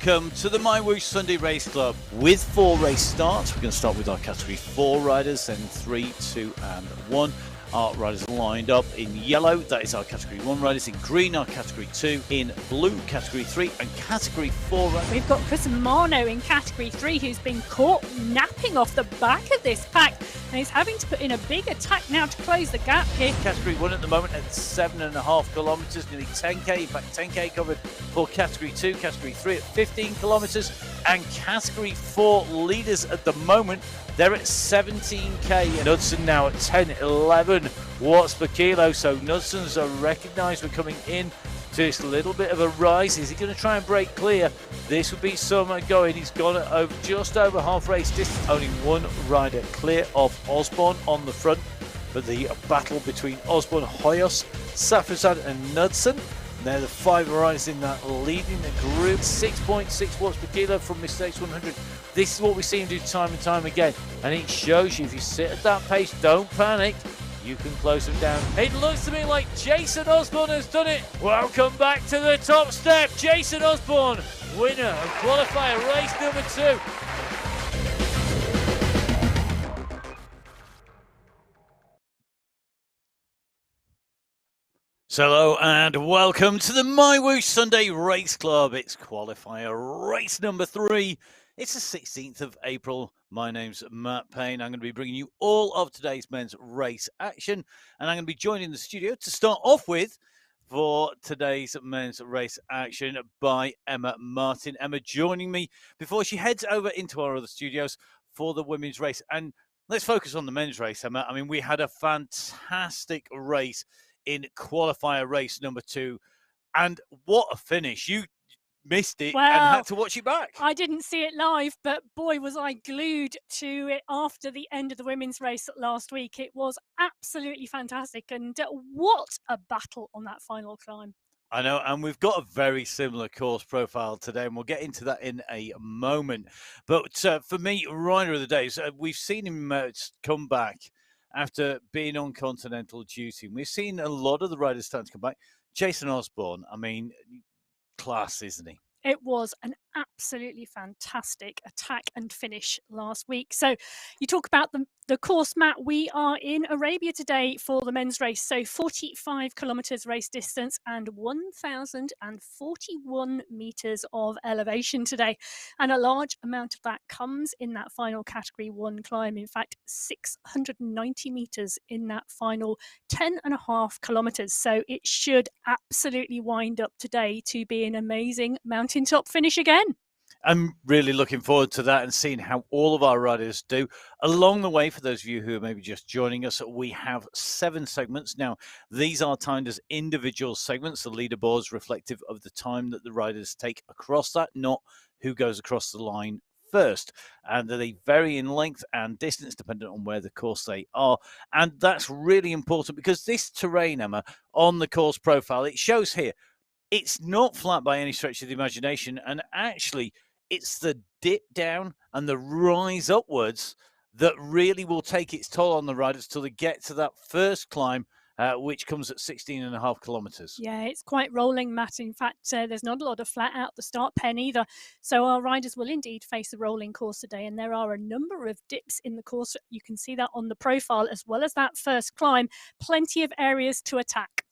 welcome to the MyWhoosh Sunday Race Club. With 4 race starts, we're going to start with our Category 4 riders, then 3, 2 and 1. Our riders lined up in yellow, that is our Category 1 riders. In green, our Category 2. In blue, Category 3. And Category 4 riders. We've got Chris Marno in Category 3, who's been caught napping off the back of this pack. And he's having to put in a big attack now to close the gap here. Category 1 at the moment at 7.5 kilometres, nearly 10k. In fact, 10k covered for Category 2. Category 3 at 15 kilometres. And Category 4 leaders at the moment, they're at 17k. And Hudson now at 10-11 watts per kilo. So Hudson's recognised we're coming in to this little bit of a rise. Is he going to try and break clear? This would be some going. He's gone over just over half race distance. Only one rider clear of Osborne on the front. But the battle between Osborne, Hoyos, Safrazad and Knudsen. They're the 5 riders in that leading the group. 6.6 watts per kilo from Mistakes 100. This is what we see him do time and time again. And it shows you if you sit at that pace, don't panic. You can close them down. It looks to me like Jason Osborne has done it. Welcome back to the top step. Jason Osborne, winner of Qualifier Race number 2. So hello and welcome to the MyWhoosh Sunday Race Club. It's Qualifier Race number 3. It's the 16th of April. My name's Matt Payne. I'm going to be bringing you all of today's men's race action. And I'm going to be joined in the studio to start off with for today's men's race action by Emma Martin. Emma joining me before she heads over into our other studios for the women's race. And let's focus on the men's race, Emma. I mean, we had a fantastic race in Qualifier Race number 2. And what a finish. You missed it and had to watch it back. I didn't see it live, but boy, was I glued to it after the end of the women's race last week. It was absolutely fantastic. And what a battle on that final climb. I know, and we've got a very similar course profile today, and we'll get into that in a moment. But for me, rider of the day, we've seen him come back after being on continental duty. We've seen a lot of the riders starting to come back. Jason Osborne, I mean, class, isn't he? It was an absolutely fantastic attack and finish last week. So you talk about the course, Matt. We are in Arabia today for the men's race. So 45 kilometres race distance and 1,041 metres of elevation today. And a large amount of that comes in that final Category 1 climb. In fact, 690 metres in that final 10.5 kilometres. So it should absolutely wind up today to be an amazing mountaintop finish again. I'm really looking forward to that and seeing how all of our riders do. Along the way, for those of you who are maybe just joining us, we have 7 segments. Now, these are timed as individual segments. The leaderboards reflective of the time that the riders take across that, not who goes across the line first. And they vary in length and distance depending on where the course they are. And that's really important because this terrain, Emma, on the course profile, it shows here, it's not flat by any stretch of the imagination. And actually, it's the dip down and the rise upwards that really will take its toll on the riders till they get to that first climb, which comes at 16.5 kilometres. Yeah, it's quite rolling, Matt. In fact, there's not a lot of flat out the start pen either. So our riders will indeed face a rolling course today. And there are a number of dips in the course. You can see that on the profile as well as that first climb. Plenty of areas to attack.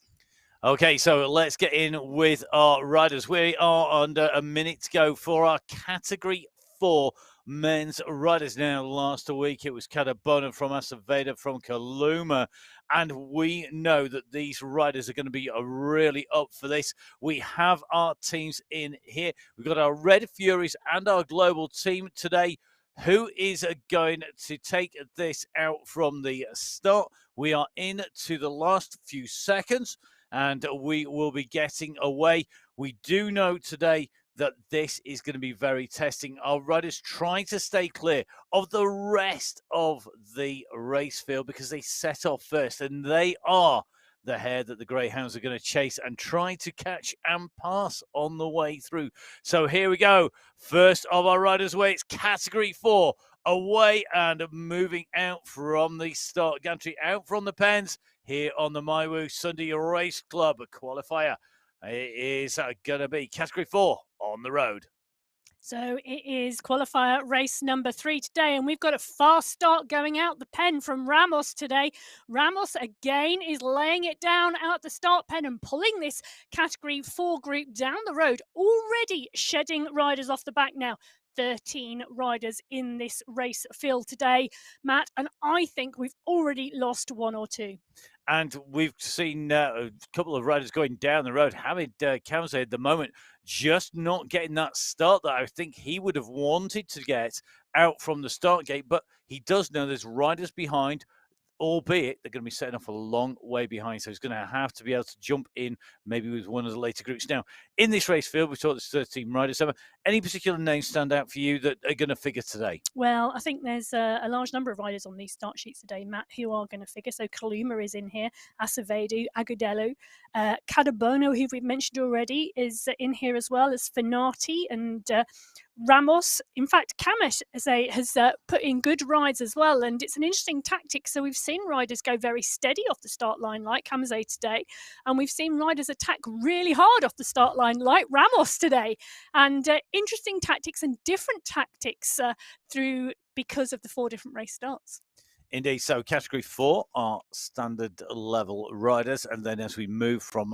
Okay, so let's get in with our riders. We are under a minute to go for our Category 4 men's riders. Now, last week it was Cadabona from Acevedo from Kaluma, and we know that these riders are going to be really up for this. We have our teams in here. We've got our Red Furies and our global team today. Who is going to take this out from the start? We are into the last few seconds, and we will be getting away. We do know today that this is going to be very testing. Our riders trying to stay clear of the rest of the race field because they set off first, and they are the hare that the greyhounds are going to chase and try to catch and pass on the way through. So here we go. First of our riders away, it's Category 4. Away and moving out from the start gantry, out from the pens here on the MyWhoosh Sunday Race Club qualifier. It is going to be Category 4 on the road. So it is qualifier race number 3 today, and we've got a fast start going out the pen from Ramos today. Ramos again is laying it down out the start pen and pulling this category 4 group down the road, already shedding riders off the back now. 13 riders in this race field today, Matt, and I think we've already lost one or two. And we've seen a couple of riders going down the road. Hamid Kamze at the moment just not getting that start that I think he would have wanted to get out from the start gate. But he does know there's riders behind, albeit they're going to be setting off a long way behind. So he's going to have to be able to jump in maybe with one of the later groups. Now, in this race field, we saw there's 13 riders. Any particular names stand out for you that are going to figure today? Well, I think there's a large number of riders on these start sheets today, Matt, who are going to figure. So Kaluma is in here, Acevedo, Agudelo, Cadabono, who we've mentioned already, is in here as well as Finati and Ramos. In fact, Kamesh has put in good rides as well, and it's an interesting tactic. So we've seen riders go very steady off the start line like Kamze today, and we've seen riders attack really hard off the start line like Ramos today. And interesting tactics and different tactics through because of the 4 different race starts. Indeed. So category 4 are standard level riders, and then as we move from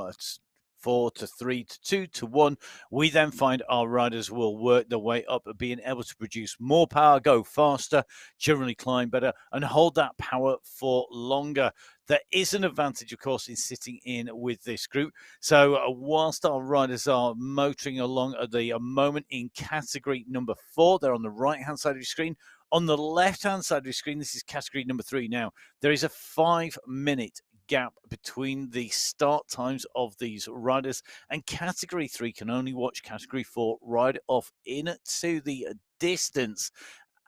4 to 3 to 2 to 1, we then find our riders will work their way up, being able to produce more power, go faster, generally climb better, and hold that power for longer. There is an advantage, of course, in sitting in with this group. So whilst our riders are motoring along at the moment in category number 4, they're on the right-hand side of your screen. On the left-hand side of your screen, this is category number 3 now. There is a 5-minute gap between the start times of these riders, and category 3 can only watch category 4 ride off into the distance.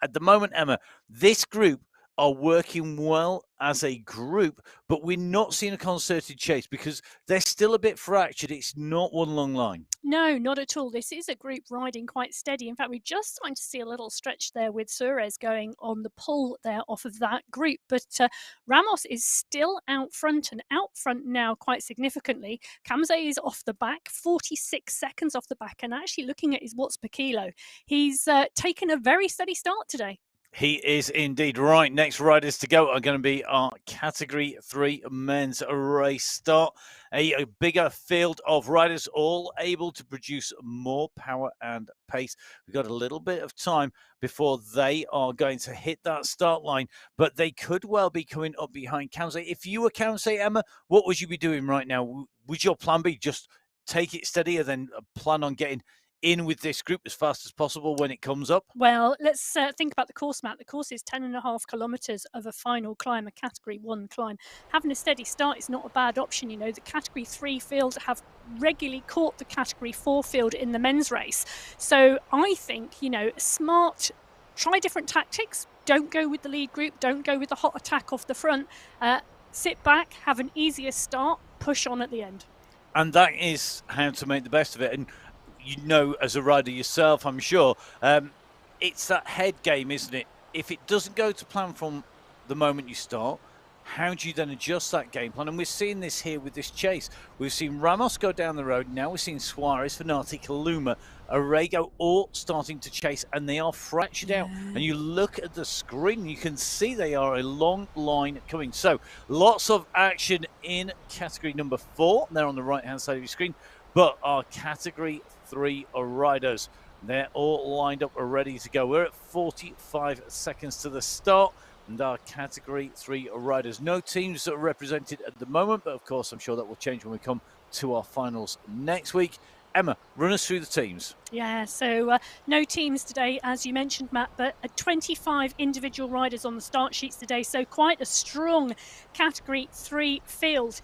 At the moment, Emma, this group are working well as a group, but we're not seeing a concerted chase because they're still a bit fractured. It's not one long line. No, not at all. This is a group riding quite steady. In fact, we're just starting to see a little stretch there with Suarez going on the pull there off of that group. But Ramos is still out front and out front now quite significantly. Kamze is off the back, 46 seconds off the back. And actually looking at his watts per kilo, he's taken a very steady start today. He is indeed. Right, next riders to go are going to be our category 3 men's race start. A bigger field of riders, all able to produce more power and pace. We've got a little bit of time before they are going to hit that start line, but they could well be coming up behind Kamze. If you were Kamze, Emma, what would you be doing right now? Would your plan be just take it steady and then plan on getting in with this group as fast as possible when it comes up? Well, let's think about the course, Matt. The course is 10.5 kilometres of a final climb, a category 1 climb. Having a steady start is not a bad option. You know, the category 3 field have regularly caught the category 4 field in the men's race. So I think, you know, smart, try different tactics. Don't go with the lead group. Don't go with the hot attack off the front. Sit back, have an easier start, push on at the end. And that is how to make the best of it. And you know, as a rider yourself, I'm sure, it's that head game, isn't it? If it doesn't go to plan from the moment you start, how do you then adjust that game plan? And we're seeing this here with this chase. We've seen Ramos go down the road. Now we're seeing Suarez, Finati, Kaluma, Arrego all starting to chase, and they are fractured out. And you look at the screen, you can see they are a long line coming. So lots of action in category number 4. They're on the right-hand side of your screen. But our category 3 riders, they're all lined up ready to go. We're at 45 seconds to the start, and our category 3 riders. No teams are represented at the moment, but of course I'm sure that will change when we come to our finals next week. Emma, run us through the teams. Yeah, so no teams today, as you mentioned, Matt, but 25 individual riders on the start sheets today. So quite a strong category 3 field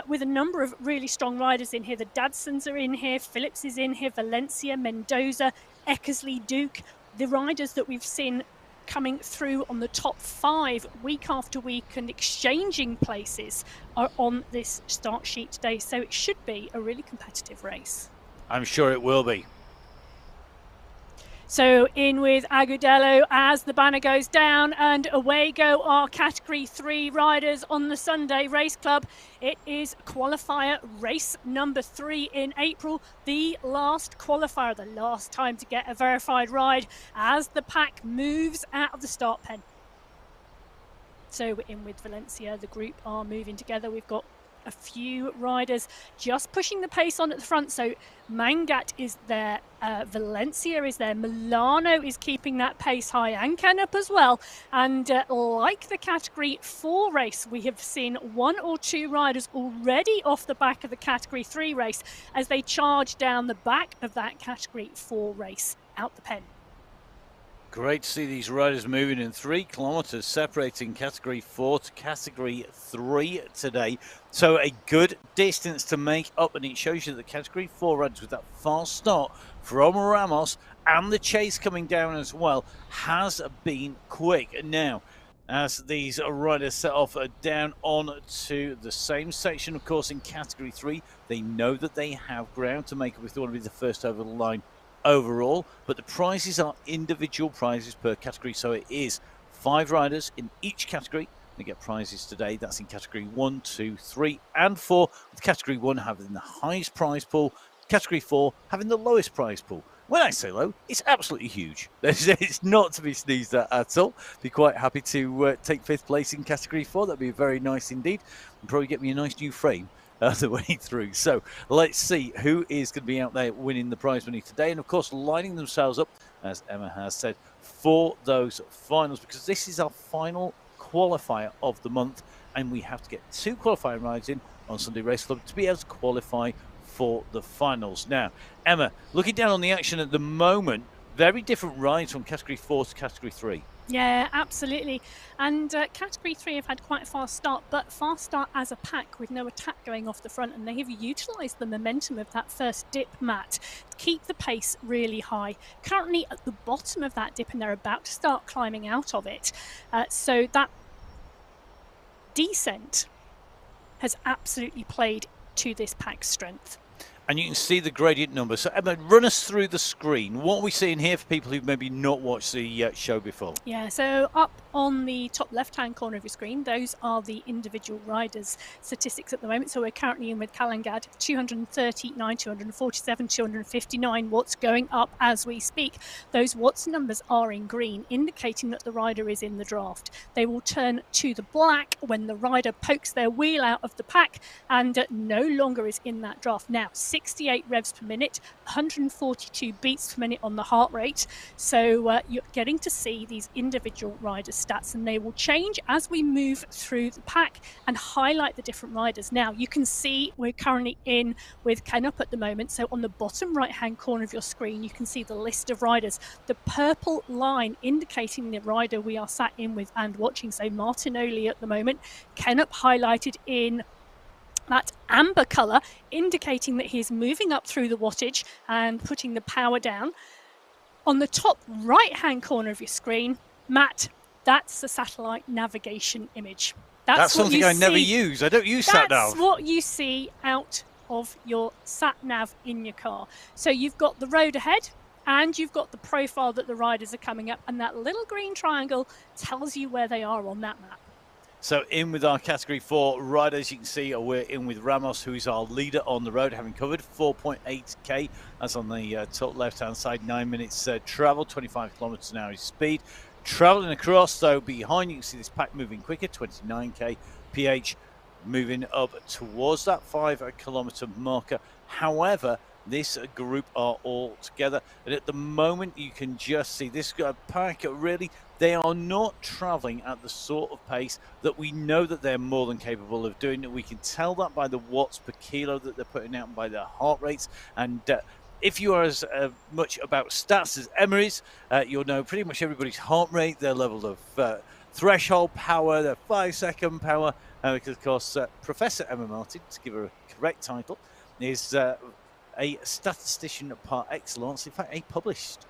with a number of really strong riders in here. The Dadsons are in here, Phillips is in here, Valencia, Mendoza, Eckersley, Duke. The riders that we've seen coming through on the top 5 week after week and exchanging places are on this start sheet today. So it should be a really competitive race. I'm sure it will be. So in with Agudelo as the banner goes down, and away go our Category 3 riders on the Sunday Race Club. It is Qualifier Race number 3 in April, the last qualifier, the last time to get a verified ride as the pack moves out of the start pen. So we're in with Valencia. The group are moving together. We've got a few riders just pushing the pace on at the front. So Mangat is there, Valencia is there, Milano is keeping that pace high, and Canup as well. And like the Category 4 race, we have seen 1 or 2 riders already off the back of the Category 3 race as they charge down the back of that Category 4 race out the pen. Great to see these riders moving in 3 kilometres, separating Category 4 to Category 3 today. So a good distance to make up, and it shows you that the Category 4 riders with that fast start from Ramos and the chase coming down as well has been quick. Now, as these riders set off down on to the same section, of course, in Category 3, they know that they have ground to make up if they want to be the first over the line overall, but the prizes are individual prizes per category, so it is 5 riders in each category. They get prizes today. That's in Category 1, 2, 3 and 4, with Category 1 having the highest prize pool, Category 4 having the lowest prize pool. When I say low, it's absolutely huge. It's not to be sneezed at all. Be quite happy to take 5th place in Category 4. That'd be very nice indeed, and probably get me a nice new frame the way through. So let's see who is going to be out there winning the prize money today, and of course lining themselves up, as Emma has said, for those finals, because this is our final qualifier of the month, and we have to get 2 qualifying rides in on Sunday Race Club to be able to qualify for the finals. Now, Emma, looking down on the action at the moment, very different rides from Category 4 to Category 3. Yeah, absolutely. And Category 3 have had quite a fast start, but fast start as a pack with no attack going off the front, and they have utilised the momentum of that first dip, Matt, to keep the pace really high. Currently at the bottom of that dip, and they're about to start climbing out of it. So that descent has absolutely played to this pack's strength. And you can see the gradient number. So Emma, run us through the screen. What are we seeing here for people who've maybe not watched the show before? Yeah, so up on the top left-hand corner of your screen, those are the individual riders' statistics at the moment. So we're currently in with Kalangad, 239, 247, 259 watts going up as we speak. Those watts numbers are in green, indicating that the rider is in the draft. They will turn to the black when the rider pokes their wheel out of the pack and no longer is in that draft. Now, 68 revs per minute, 142 beats per minute on the heart rate. So you're getting to see these individual rider stats, and they will change as we move through the pack and highlight the different riders. Now, you can see we're currently in with Canup at the moment. So on the bottom right-hand corner of your screen, you can see the list of riders. The purple line indicating the rider we are sat in with and watching. So Martinoli at the moment, Canup highlighted in that amber colour, indicating that he's moving up through the wattage and putting the power down. On the top right-hand corner of your screen, Matt, that's the satellite navigation image. That's something I never use. I don't use sat nav. That's what you see out of your sat nav in your car. So you've got the road ahead, and you've got the profile that the riders are coming up, and that little green triangle tells you where they are on that map. So in with our Category 4 riders, you can see we're in with Ramos, who is our leader on the road, having covered 4.8k. That's on the top left-hand side, 9 minutes travel, 25 kilometres an hour speed. Travelling across, though, behind you can see this pack moving quicker, 29k. PH moving up towards that 5 kilometre marker. However, this group are all together, and at the moment you can just see this pack really, they are not traveling at the sort of pace that we know that they're more than capable of doing. We can tell that by the watts per kilo that they're putting out and by their heart rates. And if you are as much about stats as Emma is, you'll know pretty much everybody's heart rate, their level of threshold power, their 5-second power, because of course Professor Emma Martin, to give her a correct title, is a statistician par excellence, in fact a published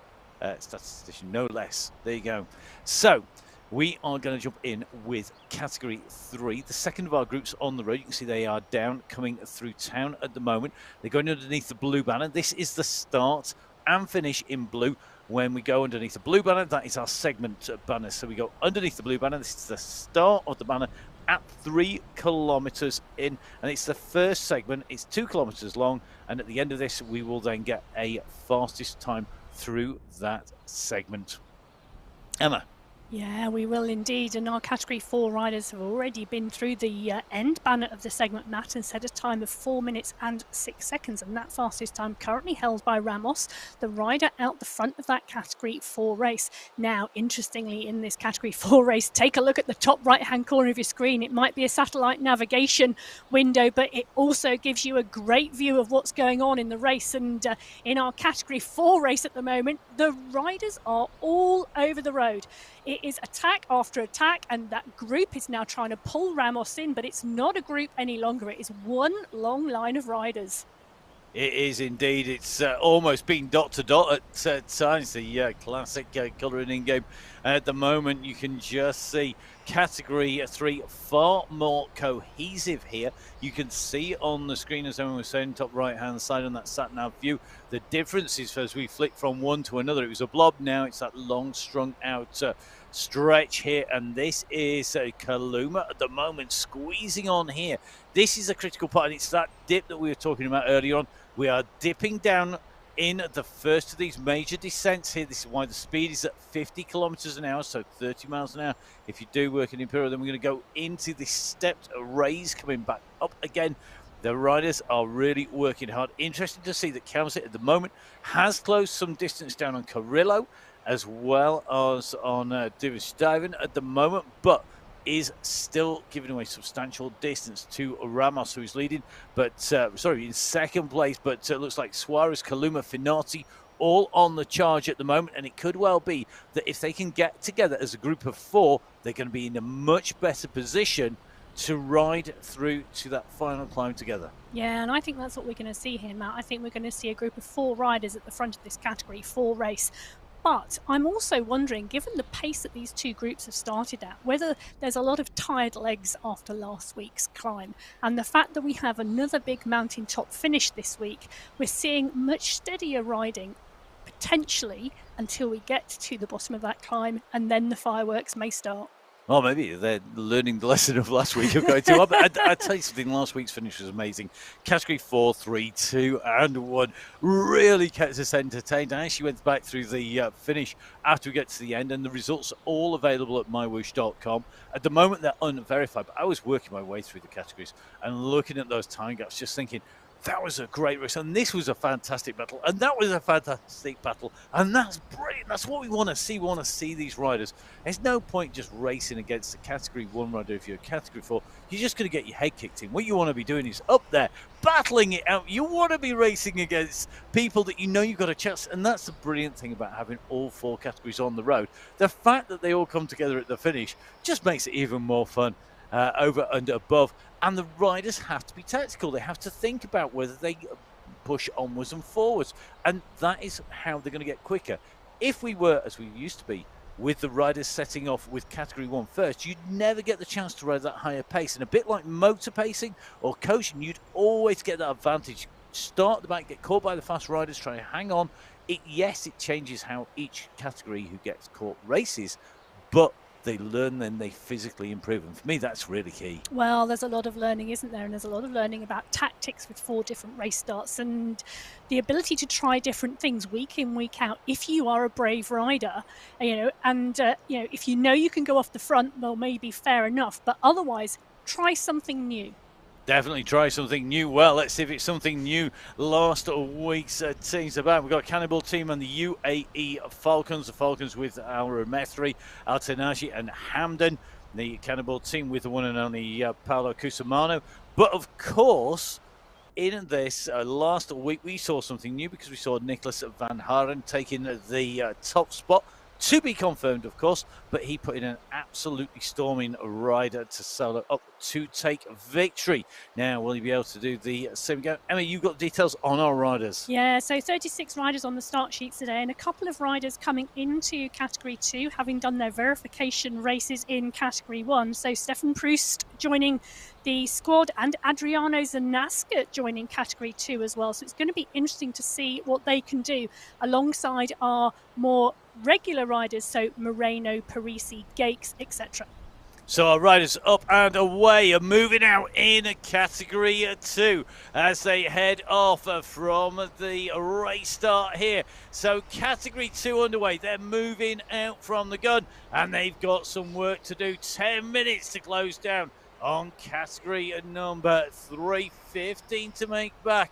statistician, no less. There you go. So we are going to jump in with Category 3, the second of our groups on the road. You can see they are down, coming through town at the moment. They're going underneath the blue banner. This is the start and finish in blue. When we go underneath the blue banner, that is our segment banner. So we go underneath the blue banner. This is the start of the banner at 3 kilometers in, and it's the first segment. It's 2 kilometers long, and at the end of this, we will then get a fastest time through that segment. Emma. Yeah, we will indeed. And our Category 4 riders have already been through the end banner of the segment, Matt, and set a time of 4 minutes and 6 seconds. And that fastest time currently held by Ramos, the rider out the front of that Category 4 race. Now, interestingly, in this Category 4 race, take a look at the top right-hand corner of your screen. It might be a satellite navigation window, but it also gives you a great view of what's going on in the race. And in our Category 4 race at the moment, the riders are all over the road. It is attack after attack, and that group is now trying to pull Ramos in, but it's not a group any longer. It is one long line of riders. It is indeed. It's almost been dot to dot at times, the classic colouring in game. At the moment, you can just see Category 3 far more cohesive here. You can see on the screen, as Owen was saying, top right-hand side on that sat-nav view, the differences as we flick from one to another. It was a blob, now it's that long, strung-out stretch here, and this is Kaluma at the moment squeezing on here. This is a critical part, and it's that dip that we were talking about earlier on. We are dipping down in the first of these major descents here. This is why the speed is at 50 kilometers an hour, so 30 miles an hour. If you do work in Imperial, then we're going to go into this stepped raise, coming back up again. The riders are really working hard. Interesting to see that Kelsit at the moment has closed some distance down on Carrillo, as well as on Divisteven at the moment, but is still giving away substantial distance to Ramos, who's leading, but in second place. But looks like Suarez, Kaluma, Finati all on the charge at the moment, and it could well be that if they can get together as a group of 4, they're going to be in a much better position to ride through to that final climb together. Yeah, and I think that's what we're going to see here, Matt. I think we're going to see a group of 4 riders at the front of this Category 4 race. But I'm also wondering, given the pace that these two groups have started at, whether there's a lot of tired legs after last week's climb. And the fact that we have another big mountaintop finish this week, we're seeing much steadier riding, potentially, until we get to the bottom of that climb, and then the fireworks may start. Well, maybe they're learning the lesson of last week of going to up. I'd tell you something, last week's finish was amazing. Category 4, 3, 2, and 1 really kept us entertained. I actually went back through the finish after we get to the end, and the results are all available at MyWhoosh.com. At the moment, they're unverified, but I was working my way through the categories and looking at those time gaps, just thinking, that was a great race, and this was a fantastic battle, and that was a fantastic battle, and that's brilliant. That's what we want to see. We want to see these riders. There's no point just racing against a Category 1 rider if you're a Category 4. You're just going to get your head kicked in. What you want to be doing is up there, battling it out. You want to be racing against people that you know you've got a chance, and that's the brilliant thing about having all 4 categories on the road. The fact that they all come together at the finish just makes it even more fun. Over and above, and the riders have to be tactical. They have to think about whether they push onwards and forwards, and that is how they're going to get quicker. If we were, as we used to be, with the riders setting off with Category 1 first, you'd never get the chance to ride that higher pace, and a bit like motor pacing or coaching, you'd always get that advantage. Start at the back, get caught by the fast riders, try to hang on. Yes, it changes how each category who gets caught races, but they learn, then they physically improve, and for me that's really key. Well, there's a lot of learning, isn't there? And there's a lot of learning about tactics with 4 different race starts, and the ability to try different things week in, week out. If you are a brave rider, if you know you can go off the front, well, maybe fair enough, but otherwise try something new. Definitely try something new. Well, let's see if it's something new. Last week's teams about. We've got Cannibal Team and the UAE Falcons. The Falcons with Al-Rumethri, Al-Tenaji and Hamdan. The Cannibal Team with the one and only Paolo Cusimano. But of course, in this last week, we saw something new because we saw Nicholas Van Haren taking the top spot to be confirmed, of course, but he put in an absolutely storming rider to solo up to take victory. Now, will he be able to do the same again? Emma, you've got details on our riders. Yeah, so 36 riders on the start sheets today, and a couple of riders coming into Category 2, having done their verification races in Category 1. So Stefan Proust joining the squad, and Adriano Zanaska joining Category 2 as well. So it's going to be interesting to see what they can do alongside our more regular riders, so Moreno, Parisi, Gakes, etc. So our riders up and away are moving out in Category 2 as they head off from the race start here. So Category 2 underway. They're moving out from the gun and they've got some work to do. 10 minutes to close down on category number 3. 15 to make back.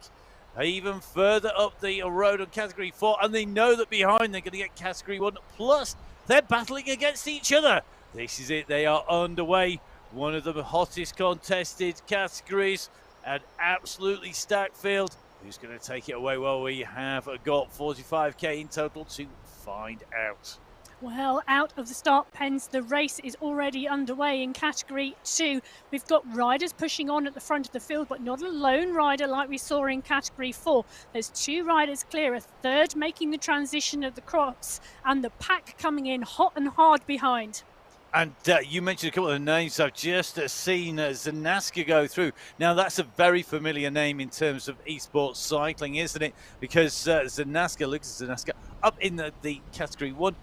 Even further up the road on Category 4, and they know that behind they're going to get Category 1, plus they're battling against each other. This is it, they are underway. One of the hottest contested categories, an absolutely stacked field. Who's going to take it away? Well, we have got 45k in total to find out. Well, out of the start pens, the race is already underway in Category 2. We've got riders pushing on at the front of the field, but not a lone rider like we saw in Category 4. There's 2 riders clear, a third making the transition at the cross, and the pack coming in hot and hard behind. And you mentioned a couple of names I've just seen Zanaska go through. Now, that's a very familiar name in terms of esports cycling, isn't it? Because Zanaska, Lucas Zanaska, up in the Category 1.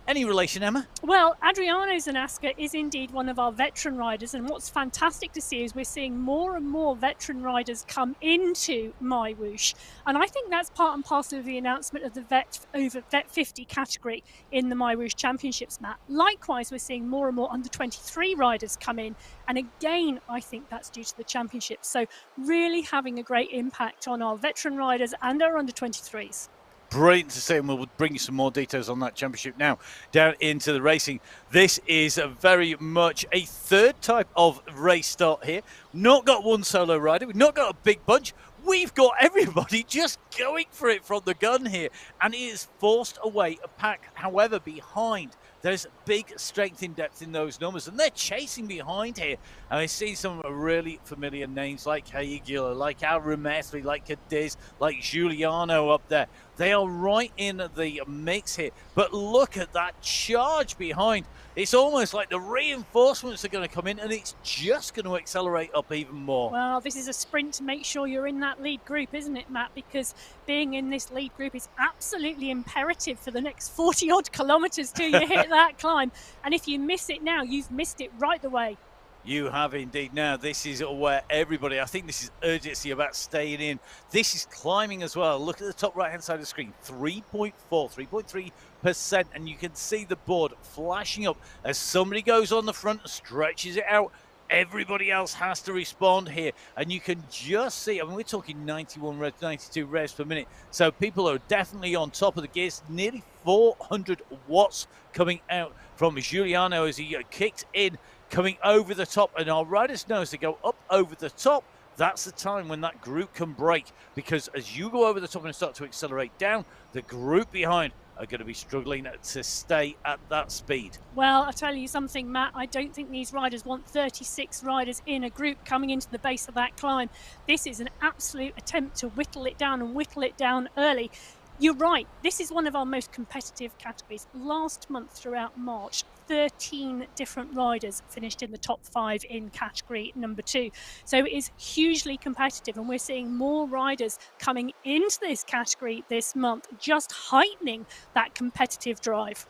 Any relation, Emma? Well, Adriano Zanaska is indeed one of our veteran riders, and what's fantastic to see is we're seeing more and more veteran riders come into MyWhoosh, and I think that's part and parcel of the announcement of the Vet 50 category in the MyWhoosh Championships, Matt. Likewise, we're seeing more and more under 23 riders come in, and again, I think that's due to the championships. So really having a great impact on our veteran riders and our under 23s. Brilliant to see, and we'll bring you some more details on that championship now. Down into the racing. This is very much a third type of race start here. Not got one solo rider. We've not got a big bunch. We've got everybody just going for it from the gun here, and it is forced away a pack. However, behind, there's big strength in depth in those numbers, and they're chasing behind here. And I see some really familiar names like Hayagila, like Al Rumesli, like Cadiz, like Giuliano up there. They are right in the mix here. But look at that charge behind. It's almost like the reinforcements are going to come in, and it's just going to accelerate up even more. Well, this is a sprint to make sure you're in that lead group, isn't it, Matt? Because being in this lead group is absolutely imperative for the next 40-odd kilometres till you hit that climb. And if you miss it now, you've missed it right the way. You have indeed. Now, this is where everybody, I think this is urgency about staying in. This is climbing as well. Look at the top right-hand side of the screen, 3.4, 3.3%, and you can see the board flashing up as somebody goes on the front and stretches it out. Everybody else has to respond here, and you can just see, I mean, we're talking 91 revs, 92 revs per minute, so people are definitely on top of the gears. Nearly 400 watts coming out from Giuliano as he kicked in, coming over the top, and our riders know as they go up over the top, that's the time when that group can break, because as you go over the top and start to accelerate down, the group behind are going to be struggling to stay at that speed. Well, I'll tell you something, Matt, I don't think these riders want 36 riders in a group coming into the base of that climb. This is an absolute attempt to whittle it down and whittle it down early. You're right, this is one of our most competitive categories. Last month throughout March, 13 different riders finished in the top 5 in category number 2. So it is hugely competitive, and we're seeing more riders coming into this category this month, just heightening that competitive drive.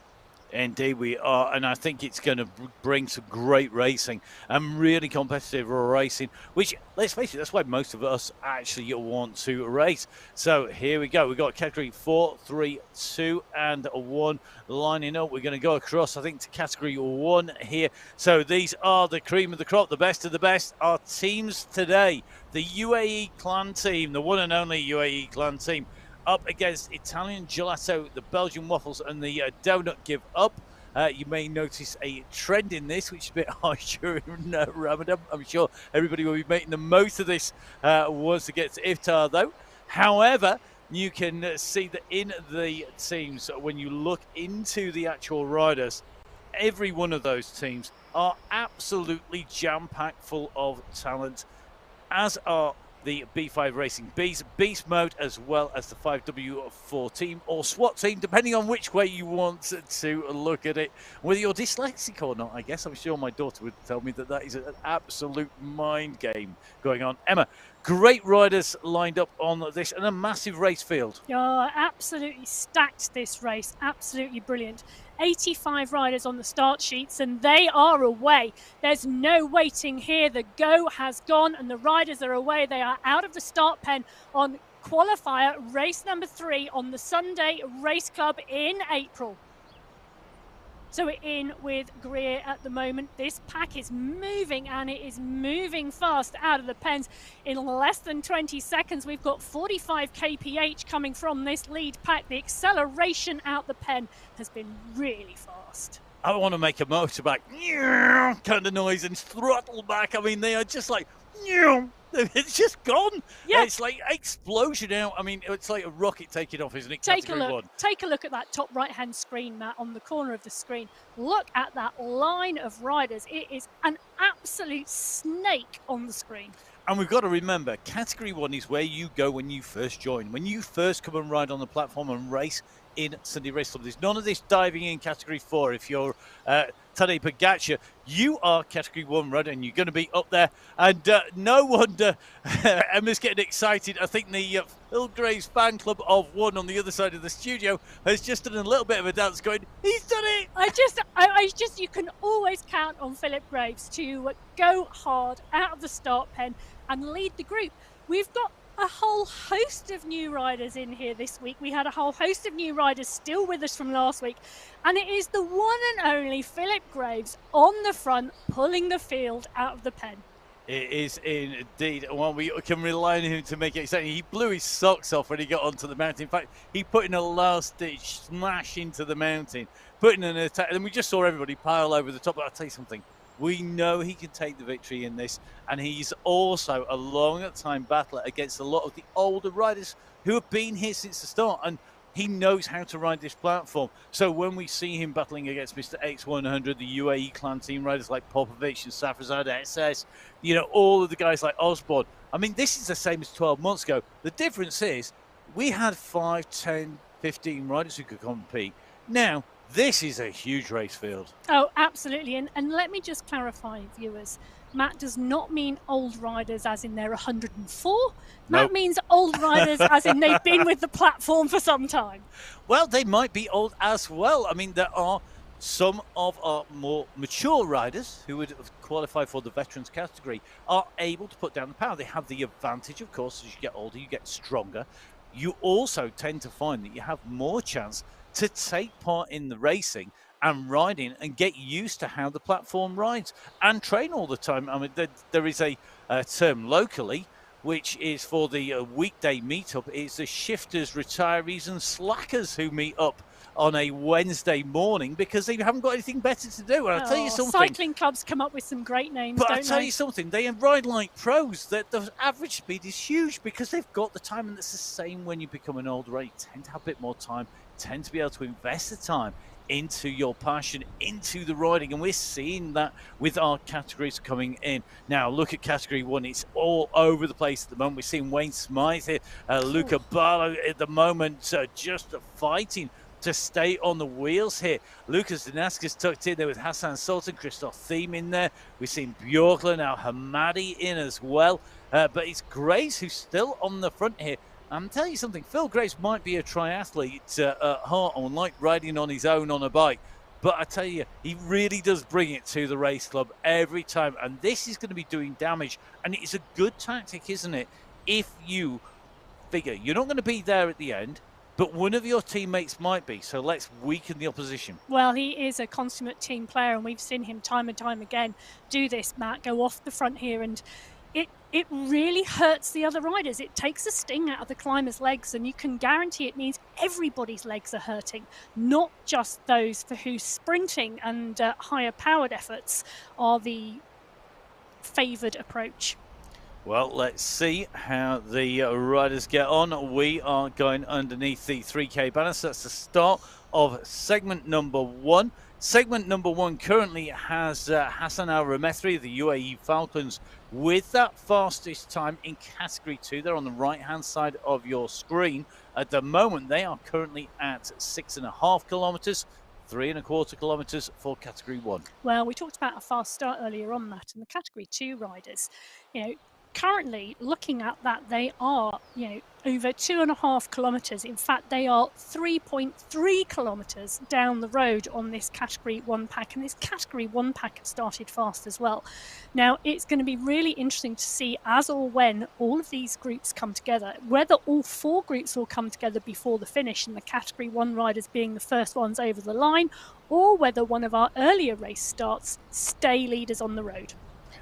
Indeed we are, and I think it's going to bring some great racing and really competitive racing, which, let's face it, that's why most of us actually want to race. So here we go. We've got category 4, 3, 2, and 1 lining up. We're going to go across, I think, to category 1 here. So these are the cream of the crop, the best of the best. Our teams today, the UAE Clan team, the one and only UAE Clan team, up against Italian Gelato, the Belgian Waffles, and the Donut Give Up. You may notice a trend in this, which is a bit harsh during Ramadan. I'm sure everybody will be making the most of this once it gets to iftar, though. However, you can see that in the teams, when you look into the actual riders, every one of those teams are absolutely jam-packed full of talent, as are the B5 Racing Bees, Beast Mode, as well as the 5W4 team or SWAT team, depending on which way you want to look at it. Whether you're dyslexic or not, I guess. I'm sure my daughter would tell me that that is an absolute mind game going on. Emma, great riders lined up on this and a massive race field. Oh, absolutely stacked this race. Absolutely brilliant. 85 riders on the start sheets, and they are away. There's no waiting here. The go has gone, and the riders are away. They are out of the start pen on Qualifier Race number 3 on the Sunday Race Club in April. So we're in with Greer at the moment. This pack is moving, and it is moving fast out of the pens. In less than 20 seconds, we've got 45 kph coming from this lead pack. The acceleration out the pen has been really fast. I want to make a motorbike kind of noise and throttle back. I mean, they are just like, it's just gone. Yeah. It's like explosion out. I mean, it's like a rocket taking off, isn't it? Take a look at that top right-hand screen, Matt, on the corner of the screen. Look at that line of riders. It is an absolute snake on the screen. And we've got to remember, Category 1 is where you go when you first join. When you first come and ride on the platform and race in Sunday Race Club. There's none of this diving in Category 4. If you're Tadej Pogacar, you are Category 1 rider and you're going to be up there. And no wonder Emma's getting excited. I think the Phil Graves fan club of 1 on the other side of the studio has just done a little bit of a dance going, he's done it! I just, you can always count on Philip Graves to go hard out of the start pen and lead the group. We've got a whole host of new riders in here this week. We had a whole host of new riders still with us from last week, and it is the one and only Philip Graves on the front pulling the field out of the pen. It is indeed one we can rely on him to make it exciting. He blew his socks off when he got onto the mountain. In fact, he put in a last-ditch smash into the mountain, put in an attack, and we just saw everybody pile over the top. But I'll tell you something. We know he can take the victory in this, and he's also a long-time battler against a lot of the older riders who have been here since the start, and he knows how to ride this platform. So when we see him battling against Mr. X100, the UAE clan team riders like Popovic and Safrazad SS, you know, all of the guys like Osborne, I mean, this is the same as 12 months ago. The difference is we had 5, 10, 15 riders who could compete. Now, this is a huge race field. Oh, absolutely. And let me just clarify, viewers. Matt does not mean old riders as in they're 104. Nope. Matt means old riders as in they've been with the platform for some time. Well, they might be old as well. I mean, there are some of our more mature riders who would qualify for the veterans category are able to put down the power. They have the advantage, of course, as you get older, you get stronger. You also tend to find that you have more chance to take part in the racing and riding and get used to how the platform rides and train all the time. I mean, there is a term locally which is for the weekday meetup. It's the shifters, retirees and slackers who meet up on a Wednesday morning because they haven't got anything better to do. And I'll tell you something. Cycling clubs come up with some great names, but don't I'll tell you something. They ride like pros. The average speed is huge because they've got the time, and it's the same when you become an older rider. You tend to have a bit more time, tend to be able to invest the time into your passion, into the riding, and we're seeing that with our categories coming in. Now, look at Category 1. It's all over the place at the moment. We're seeing Wayne Smythe here, Luca Barlow at the moment, just fighting to stay on the wheels here. Lucas Danaskis tucked in there with Hassan Sultan, Christoph Thiem in there. We've seen Bjorkla, now Hamadi in as well. But it's Grace who's still on the front here. I'm telling you something, Phil Grace might be a triathlete at heart and like riding on his own on a bike. But I tell you, he really does bring it to the race club every time. And this is going to be doing damage. And it's a good tactic, isn't it? If you figure you're not going to be there at the end, but one of your teammates might be. So let's weaken the opposition. Well, he is a consummate team player, and we've seen him time and time again do this, Matt, go off the front here. And it really hurts the other riders. It takes the sting out of the climbers' legs, and you can guarantee it means everybody's legs are hurting, not just those for whose sprinting and higher powered efforts are the favoured approach. Well, let's see how the riders get on. We are going underneath the 3K banner. So that's the start of segment number 1. Segment number 1 currently has Hassan Al Ramethri, the UAE Falcons, with that fastest time in Category 2. They're on the right-hand side of your screen. At the moment, they are currently at 6.5 kilometres. 3.25 kilometres for Category 1. Well, we talked about a fast start earlier on, Matt, and the Category 2 riders, currently looking at that, they are, over 2.5 kilometres. In fact, they are 3.3 kilometres down the road on this Category 1 pack, and this Category 1 pack has started fast as well. Now, it's going to be really interesting to see as or when all of these groups come together, whether all 4 groups will come together before the finish and the Category 1 riders being the first ones over the line, or whether one of our earlier race starts stay leaders on the road.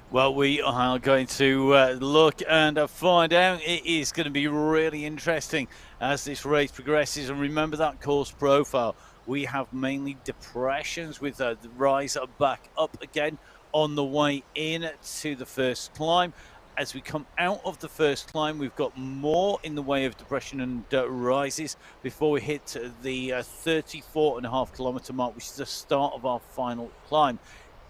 Well, we are going to look and find out. It is going to be really interesting as this race progresses. And remember that course profile. We have mainly depressions with the rise back up again on the way in to the first climb. As we come out of the first climb, we've got more in the way of depression and rises before we hit the 34.5 kilometre mark, which is the start of our final climb.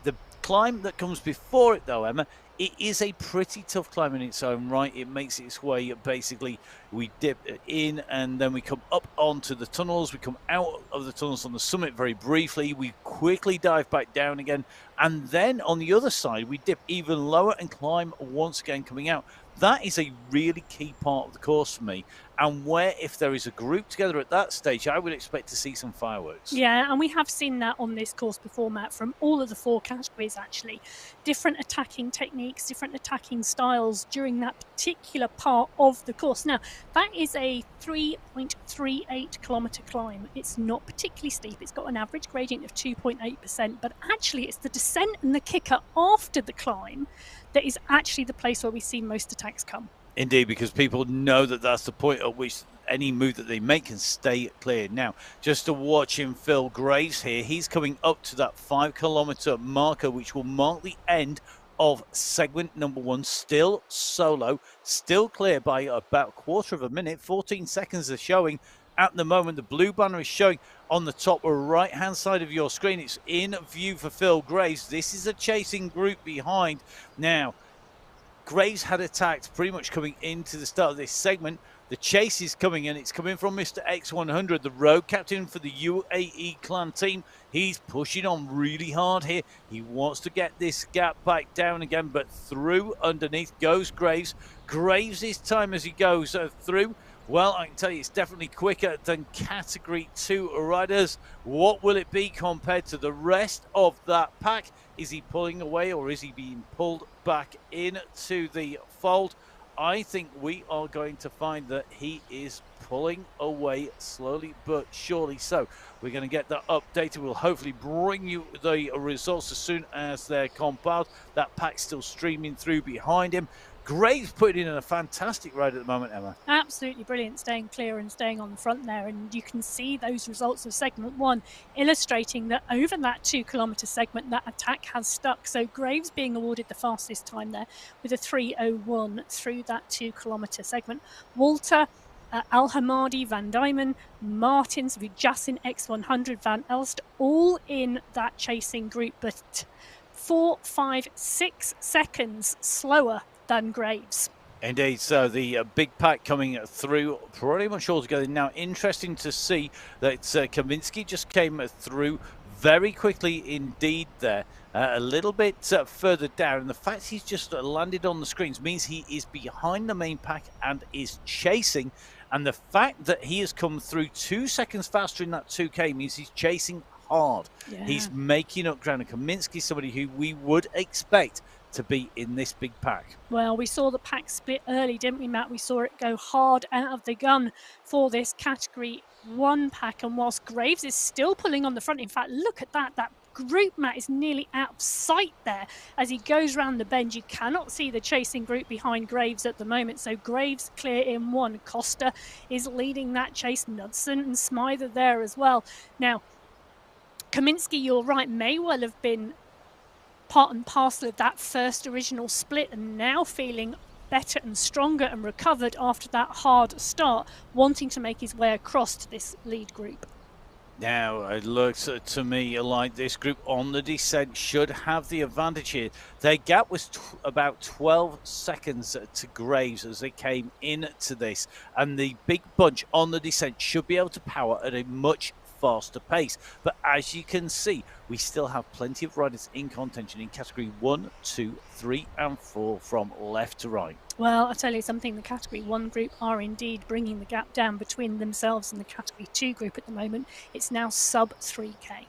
The climb that comes before it, though, Emma, it is a pretty tough climb in its own right. It makes its way, basically, we dip in and then we come up onto the tunnels. We come out of the tunnels on the summit very briefly. We quickly dive back down again. And then on the other side, we dip even lower and climb once again coming out. That is a really key part of the course for me. And where, if there is a group together at that stage, I would expect to see some fireworks. Yeah, and we have seen that on this course before, Matt, from all of the 4 categories, actually. Different attacking techniques, different attacking styles during that particular part of the course. Now, that is a 3.38 kilometre climb. It's not particularly steep. It's got an average gradient of 2.8%, but actually it's the descent and the kicker after the climb that is actually the place where we see most attacks come. Indeed, because people know that that's the point at which any move that they make can stay clear. Now, just to watch him, Phil Graves here, he's coming up to that 5 kilometre marker, which will mark the end of segment number 1. Still solo, still clear by about 1/4 of a minute. 14 seconds are showing. At the moment, the blue banner is showing on the top right-hand side of your screen. It's in view for Phil Graves. This is a chasing group behind. Now, Graves had attacked pretty much coming into the start of this segment. The chase is coming, and it's coming from Mr. X100, the road captain for the UAE clan team. He's pushing on really hard here. He wants to get this gap back down again, but through underneath goes Graves. Graves' time as he goes through, well, I can tell you it's definitely quicker than Category 2 riders. What will it be compared to the rest of that pack? Is he pulling away or is he being pulled back into the fold? I think we are going to find that he is pulling away slowly but surely. So we're going to get that updated. We'll hopefully bring you the results as soon as they're compiled. That pack's still streaming through behind him. Graves putting in a fantastic ride at the moment, Emma. Absolutely brilliant, staying clear and staying on the front there. And you can see those results of segment 1 illustrating that over that 2 kilometre segment, that attack has stuck. So Graves being awarded the fastest time there with a 3:01 through that 2 kilometre segment. Walter, Al Hamadi, Van Diemen, Martins, Vujassin, X100, Van Elst, all in that chasing group, but 4, 5, 6 seconds slower than Graves. Indeed, so the big pack coming through pretty much all together. Now, interesting to see that Kaminski just came through very quickly indeed there. A little bit further down. And the fact he's just landed on the screens means he is behind the main pack and is chasing. And the fact that he has come through 2 seconds faster in that 2K means he's chasing hard. Yeah. He's making up ground. And Kaminski, somebody who we would expect to be in this big pack. Well, we saw the pack split early, didn't we, Matt? We saw it go hard out of the gun for this Category 1 pack. And whilst Graves is still pulling on the front, in fact, look at that. That group, Matt, is nearly out of sight there as he goes round the bend. You cannot see the chasing group behind Graves at the moment. So Graves clear in 1. Costa is leading that chase. Knudsen and Smythe there as well. Now, Kaminski, you're right, may well have been part and parcel of that first original split, and now feeling better and stronger and recovered after that hard start, wanting to make his way across to this lead group. Now, it looks to me like this group on the descent should have the advantage here. Their gap was about 12 seconds to Graves as they came into this. And the big bunch on the descent should be able to power at a much faster pace. But as you can see, we still have plenty of riders in contention in category 1, 2, 3 and 4 from left to right. Well, I'll tell you something, the category 1 group are indeed bringing the gap down between themselves and the category 2 group at the moment. It's now sub 3K.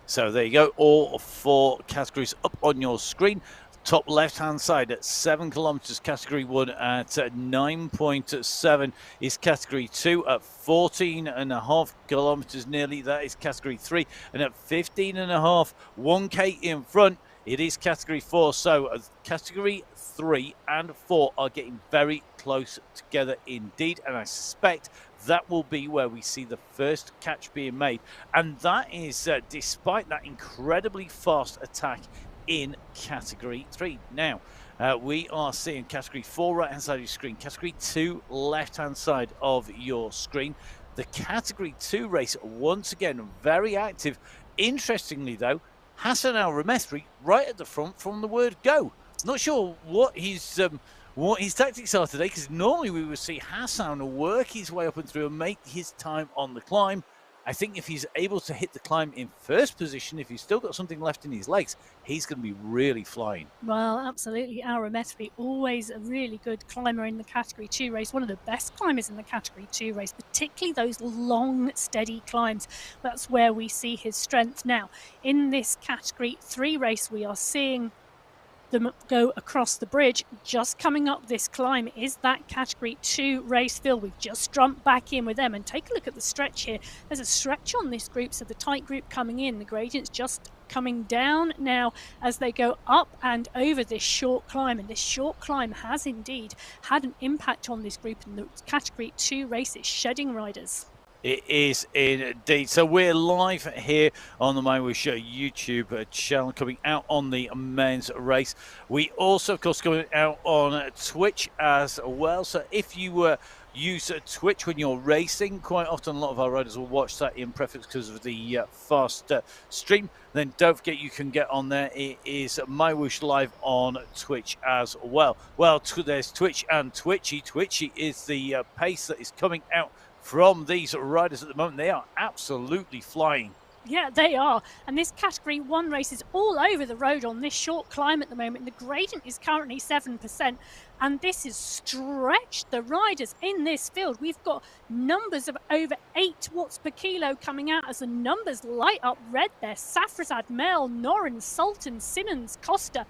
So there you go, all 4 categories up on your screen. Top left-hand side at 7 kilometers, category 1 at 9.7 is category 2 at 14.5 kilometers nearly. That is category 3, and at 15.5, 1K in front, it is category 4. So category 3 and 4 are getting very close together indeed, and I suspect that will be where we see the first catch being made. And that is despite that incredibly fast attack in category 3. Now, we are seeing category 4 right hand side of your screen, category 2 left hand side of your screen. The category 2 race once again very active. Interestingly though, Hassan Al Ramesri right at the front from the word go. Not sure what his tactics are today, because normally we would see Hassan work his way up and through and make his time on the climb. I think if he's able to hit the climb in first position, if he's still got something left in his legs, he's going to be really flying. Well, absolutely. Al Ramesri, always a really good climber in the Category 2 race, one of the best climbers in the Category 2 race, particularly those long, steady climbs. That's where we see his strength. Now, in this Category 3 race, we are seeing them go across the bridge. Just coming up this climb is that Category 2 race field. We've just jumped back in with them, and take a look at the stretch here. There's a stretch on this group, so the tight group coming in, the gradient's just coming down now as they go up and over this short climb, and this short climb has indeed had an impact on this group, and the Category 2 race is shedding riders. It is indeed. So we're live here on the MyWhoosh YouTube channel, coming out on the men's race. We also, of course, coming out on Twitch as well. So if you use Twitch when you're racing, quite often a lot of our riders will watch that in preference because of the fast stream. Then don't forget you can get on there. It is MyWhoosh live on Twitch as well. Well, there's Twitch and Twitchy. Twitchy is the pace that is coming out from these riders at the moment. They are absolutely flying. Yeah, they are. And this Category 1 race is all over the road on this short climb at the moment. The gradient is currently 7%, and this has stretched the riders in this field. We've got numbers of over 8 watts per kilo coming out as the numbers light up red there. Safrazad, Mel, Noren, Sultan, Simmons, Costa,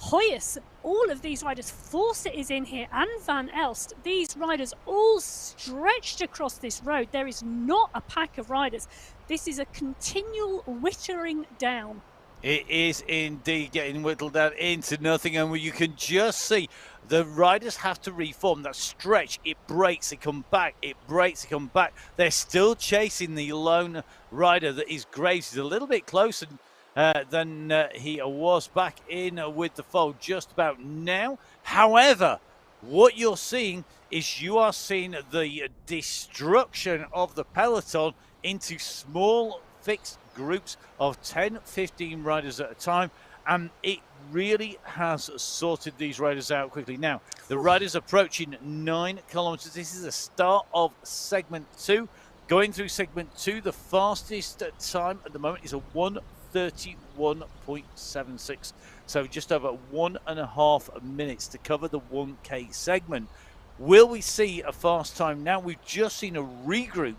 Hoyas, all of these riders. Fawcett is in here, and Van Elst. These riders all stretched across this road. There is not a pack of riders. This is a continual whittling down. It is indeed getting whittled down into nothing, and you can just see the riders have to reform. That stretch, it breaks, it come back, it breaks, it come back. They're still chasing the lone rider that is Graves. He's a little bit closer than he was back in with the fold just about now. However, what you're seeing is you are seeing the destruction of the peloton into small fixed groups of 10-15 riders at a time, and it really has sorted these riders out quickly. Now the riders approaching 9 kilometers. This is the start of segment 2. Going through segment 2, the fastest time at the moment is a 1:31.76, so just over 1.5 minutes to cover the 1K segment. Will we see a fast time now? We've just seen a regroup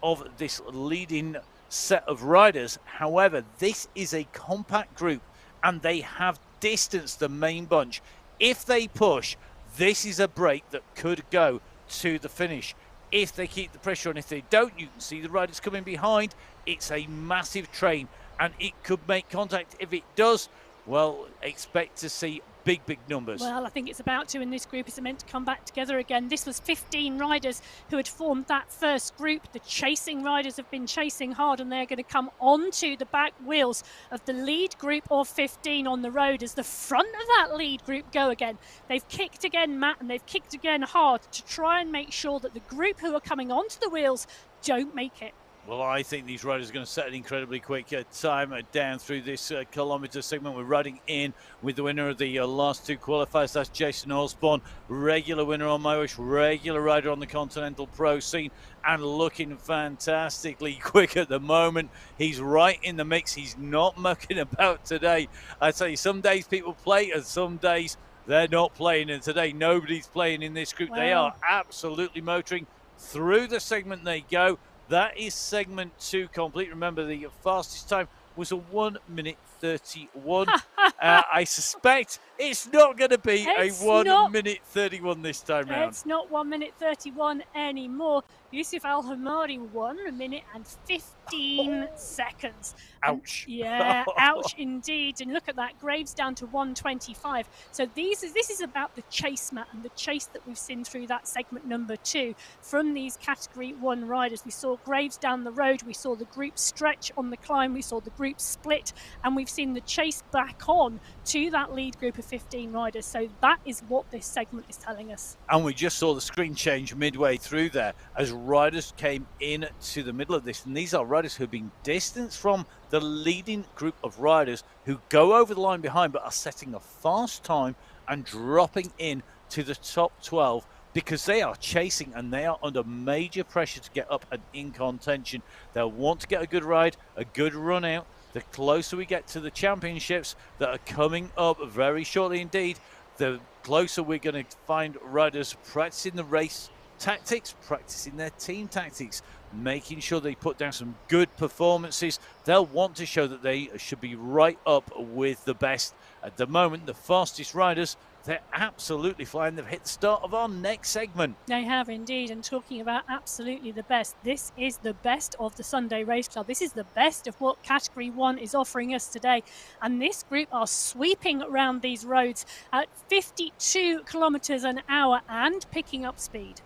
of this leading set of riders. However, this is a compact group and they have distanced the main bunch. If they push, this is a break that could go to the finish. If they keep the pressure on, if they don't, you can see the riders coming behind. It's a massive train and it could make contact. If it does, well, expect to see big numbers. Well, I think it's about to, and this group is meant to come back together again. This was 15 riders who had formed that first group. The chasing riders have been chasing hard, and they're going to come onto the back wheels of the lead group of 15 on the road as the front of that lead group go again. They've kicked again, Matt, and they've kicked again hard to try and make sure that the group who are coming onto the wheels don't make it. Well, I think these riders are going to set an incredibly quick time down through this kilometre segment. We're riding in with the winner of the last two qualifiers. That's Jason Osborne, regular winner on MyWhoosh, regular rider on the Continental Pro scene, and looking fantastically quick at the moment. He's right in the mix. He's not mucking about today. I tell you, some days people play and some days they're not playing. And today, nobody's playing in this group. Wow. They are absolutely motoring. Through the segment they go. That is segment 2 complete. Remember, the fastest time was a 1 minute 31. I suspect it's not going to be a 1 minute 31 this time round. It's not 1 minute 31 anymore. Yusuf Al-Hamadi 1 minute and 15 seconds. Ouch. And, yeah, ouch indeed. And look at that, Graves down to 125. So this is about the chase, Matt, and the chase that we've seen through that segment number 2 from these Category 1 riders. We saw Graves down the road. We saw the group stretch on the climb. We saw the group split. And we've seen the chase back on to that lead group of 15 riders. So that is what this segment is telling us. And we just saw the screen change midway through there as riders came in to the middle of this. And these are riders who have been distanced from the leading group of riders who go over the line behind but are setting a fast time and dropping in to the top 12 because they are chasing and they are under major pressure to get up and in contention. They'll want to get a good ride, a good run out. The closer we get to the championships that are coming up very shortly indeed, the closer we're going to find riders practicing the race tactics, practicing their team tactics, making sure they put down some good performances. They'll want to show that they should be right up with the best. At the moment, the fastest riders, they're absolutely flying. They've hit the start of our next segment. They have indeed. And talking about absolutely the best, this is the best of the Sunday Race Club. This is the best of what Category 1 is offering us today. And this group are sweeping around these roads at 52 kilometres an hour and picking up speed.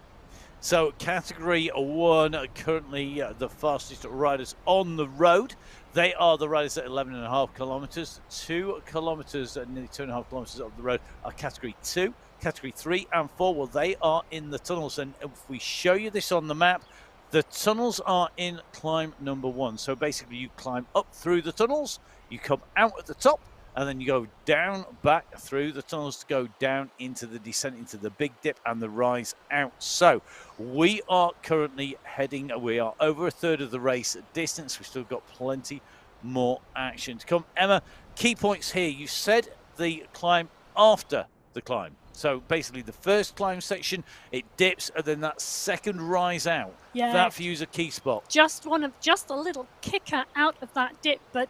So Category 1 are currently the fastest riders on the road. They are the riders at 11.5 kilometres. 2 kilometres, nearly 2.5 kilometres of the road are Category 2. Category 3 and 4, well, they are in the tunnels. And if we show you this on the map, the tunnels are in climb number 1. So basically you climb up through the tunnels, you come out at the top, and then you go down back through the tunnels to go down into the descent, into the big dip and the rise out. So we are currently heading, we are over a third of the race distance. We've still got plenty more action to come. Emma, key points here. You said the climb after the climb. So basically the first climb section, it dips, and then that second rise out. Yeah. That for you is a key spot. Just a little kicker out of that dip, but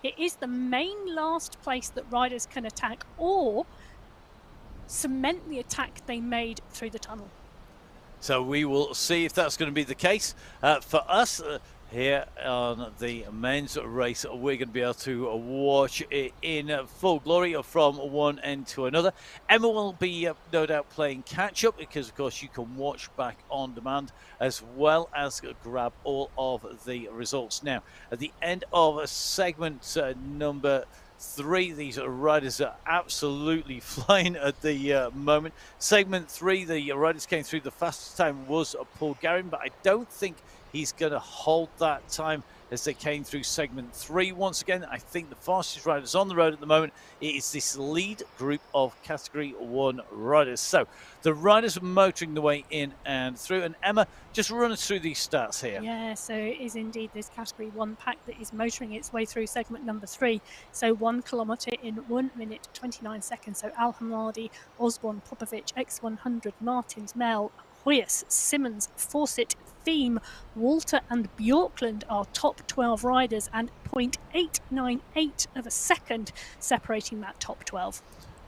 it is the main last place that riders can attack or cement the attack they made through the tunnel. So we will see if that's going to be the case. For us, here on the men's race, we're going to be able to watch it in full glory from one end to another. Emma will be no doubt playing catch up because of course you can watch back on demand as well as grab all of the results. Now at the end of segment number 3, these riders are absolutely flying at the moment. Segment 3, the riders came through. The fastest time was Paul Garin, but I don't think he's going to hold that time as they came through segment 3. Once again, I think the fastest riders on the road at the moment is this lead group of Category 1 riders. So the riders are motoring the way in and through. And Emma, just run us through these stats here. Yeah, so it is indeed this Category 1 pack that is motoring its way through segment number 3. So 1 kilometre in 1 minute 29 seconds. So Al-Hamadi, Osborne, Popovic, X100, Martins, Mel, Hoyas, Simmons, Fawcett, Thiem, Walter and Bjorkland are top 12 riders, and 0.898 of a second separating that top 12.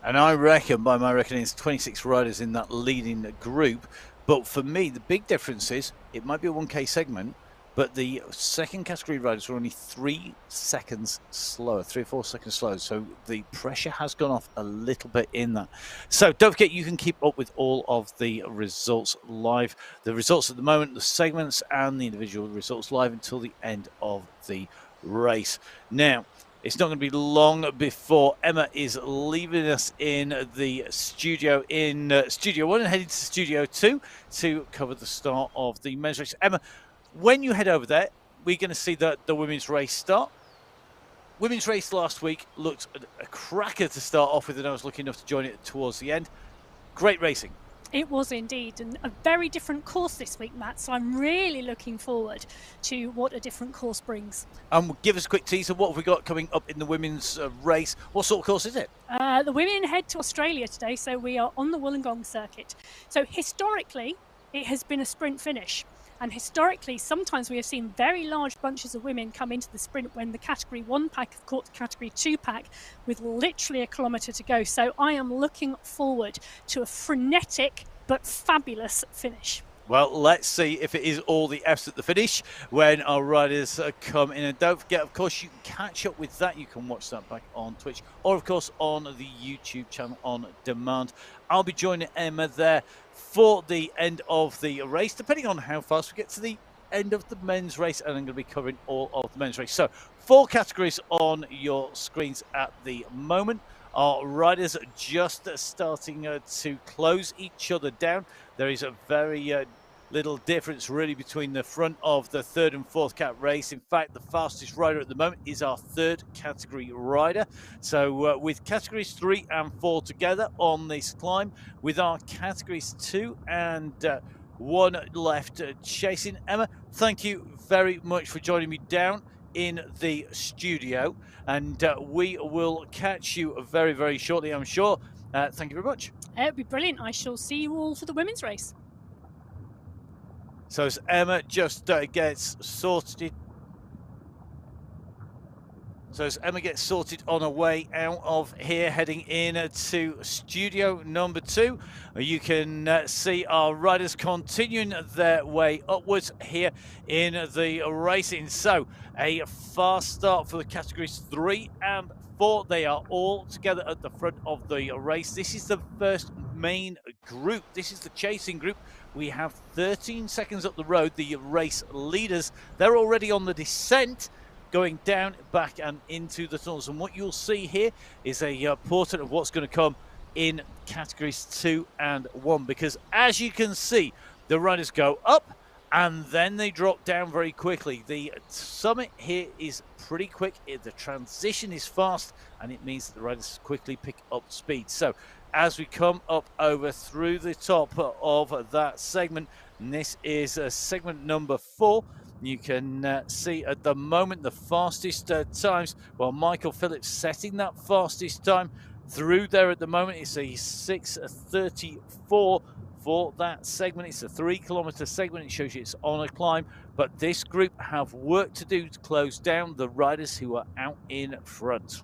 And I reckon, by my reckoning, it's 26 riders in that leading group. But for me, the big difference is it might be a 1K segment, But the second category riders were only 3 seconds slower, 3 or 4 seconds slower. So the pressure has gone off a little bit in that. So don't forget, you can keep up with all of the results live. The results at the moment, the segments and the individual results live until the end of the race. Now, it's not going to be long before Emma is leaving us in the studio in Studio 1 and heading to Studio 2 to cover the start of the men's race. Emma, when you head over there, we're going to see the women's race start. Women's race last week looked a cracker to start off with, and I was lucky enough to join it towards the end. Great racing. It was indeed, and a very different course this week, Matt, so I'm really looking forward to what a different course brings. Give us a quick teaser. What have we got coming up in the women's race? What sort of course is it? The women head to Australia today, so we are on the Wollongong circuit. So historically, it has been a sprint finish. And historically, sometimes we have seen very large bunches of women come into the sprint when the Category 1 pack have caught the Category 2 pack with literally a kilometre to go. So I am looking forward to a frenetic but fabulous finish. Well, let's see if it is all the F's at the finish when our riders come in. And don't forget, of course, you can catch up with that. You can watch that back on Twitch or, of course, on the YouTube channel on demand. I'll be joining Emma there for the end of the race, depending on how fast we get to the end of the men's race, and I'm going to be covering all of the men's race. So 4 categories on your screens at the moment. Our riders just starting to close each other down. There is a very little difference really between the front of the 3rd and 4th cat race. In fact, the fastest rider at the moment is our 3rd category rider. So with categories 3 and 4 together on this climb, with our categories 2 and 1 left chasing. Emma, thank you very much for joining me down in the studio, and we will catch you very, very shortly, I'm sure. Thank you very much. It'll be brilliant. I shall see you all for the women's race. So as Emma just gets sorted. So as Emma gets sorted on her way out of here, heading in to studio number 2, you can see our riders continuing their way upwards here in the racing. So a fast start for the categories 3 and 4. They are all together at the front of the race. This is the first main group. This is the chasing group. We have 13 seconds up the road. The race leaders, they're already on the descent, going down, back and into the tunnels. And what you'll see here is a portrait of what's going to come in categories 2 and 1, because as you can see, the riders go up and then they drop down very quickly. The summit here is pretty quick. The transition is fast, and it means that the riders quickly pick up speed. So as we come up over through the top of that segment, and this is segment number 4, you can see at the moment the fastest times. Well, Michael Phillips setting that fastest time through there at the moment. It's a 6:34 for that segment. It's a 3-kilometer segment. It shows you it's on a climb, but this group have work to do to close down the riders who are out in front.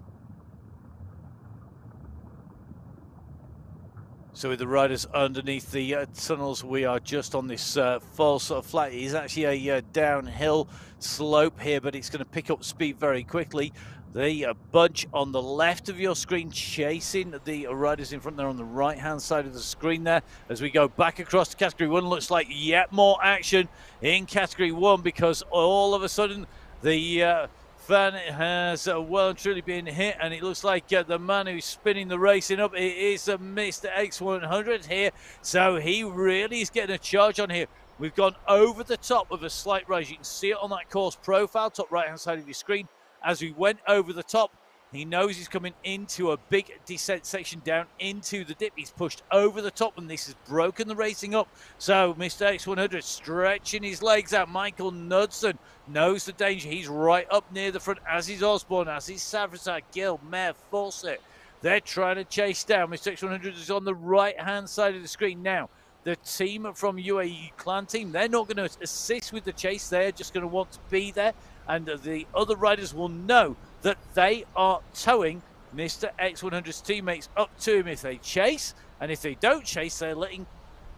So with the riders underneath the tunnels, we are just on this false flat. It is actually a downhill slope here, but it's going to pick up speed very quickly. The bunch on the left of your screen chasing the riders in front there on the right-hand side of the screen there. As we go back across to Category 1, looks like yet more action in Category 1, because all of a sudden the fan has well and truly been hit, and it looks like the man who's spinning the racing up, it is Mr. X100 here. So he really is getting a charge on here. We've gone over the top of a slight rise. You can see it on that course profile, top right-hand side of your screen. As we went over the top, he knows he's coming into a big descent section down into the dip. He's pushed over the top, and this has broken the racing up. So Mr. X100 stretching his legs out. Michael Knudsen knows the danger. He's right up near the front, as is Osborne, as is Savrazar, Gill, Mayor, Fawcett. They're trying to chase down. Mr. X100 is on the right-hand side of the screen now. The team from UAE Clan Team, they're not going to assist with the chase. They're just going to want to be there. And the other riders will know that they are towing Mr. X100's teammates up to him if they chase. And if they don't chase, they're letting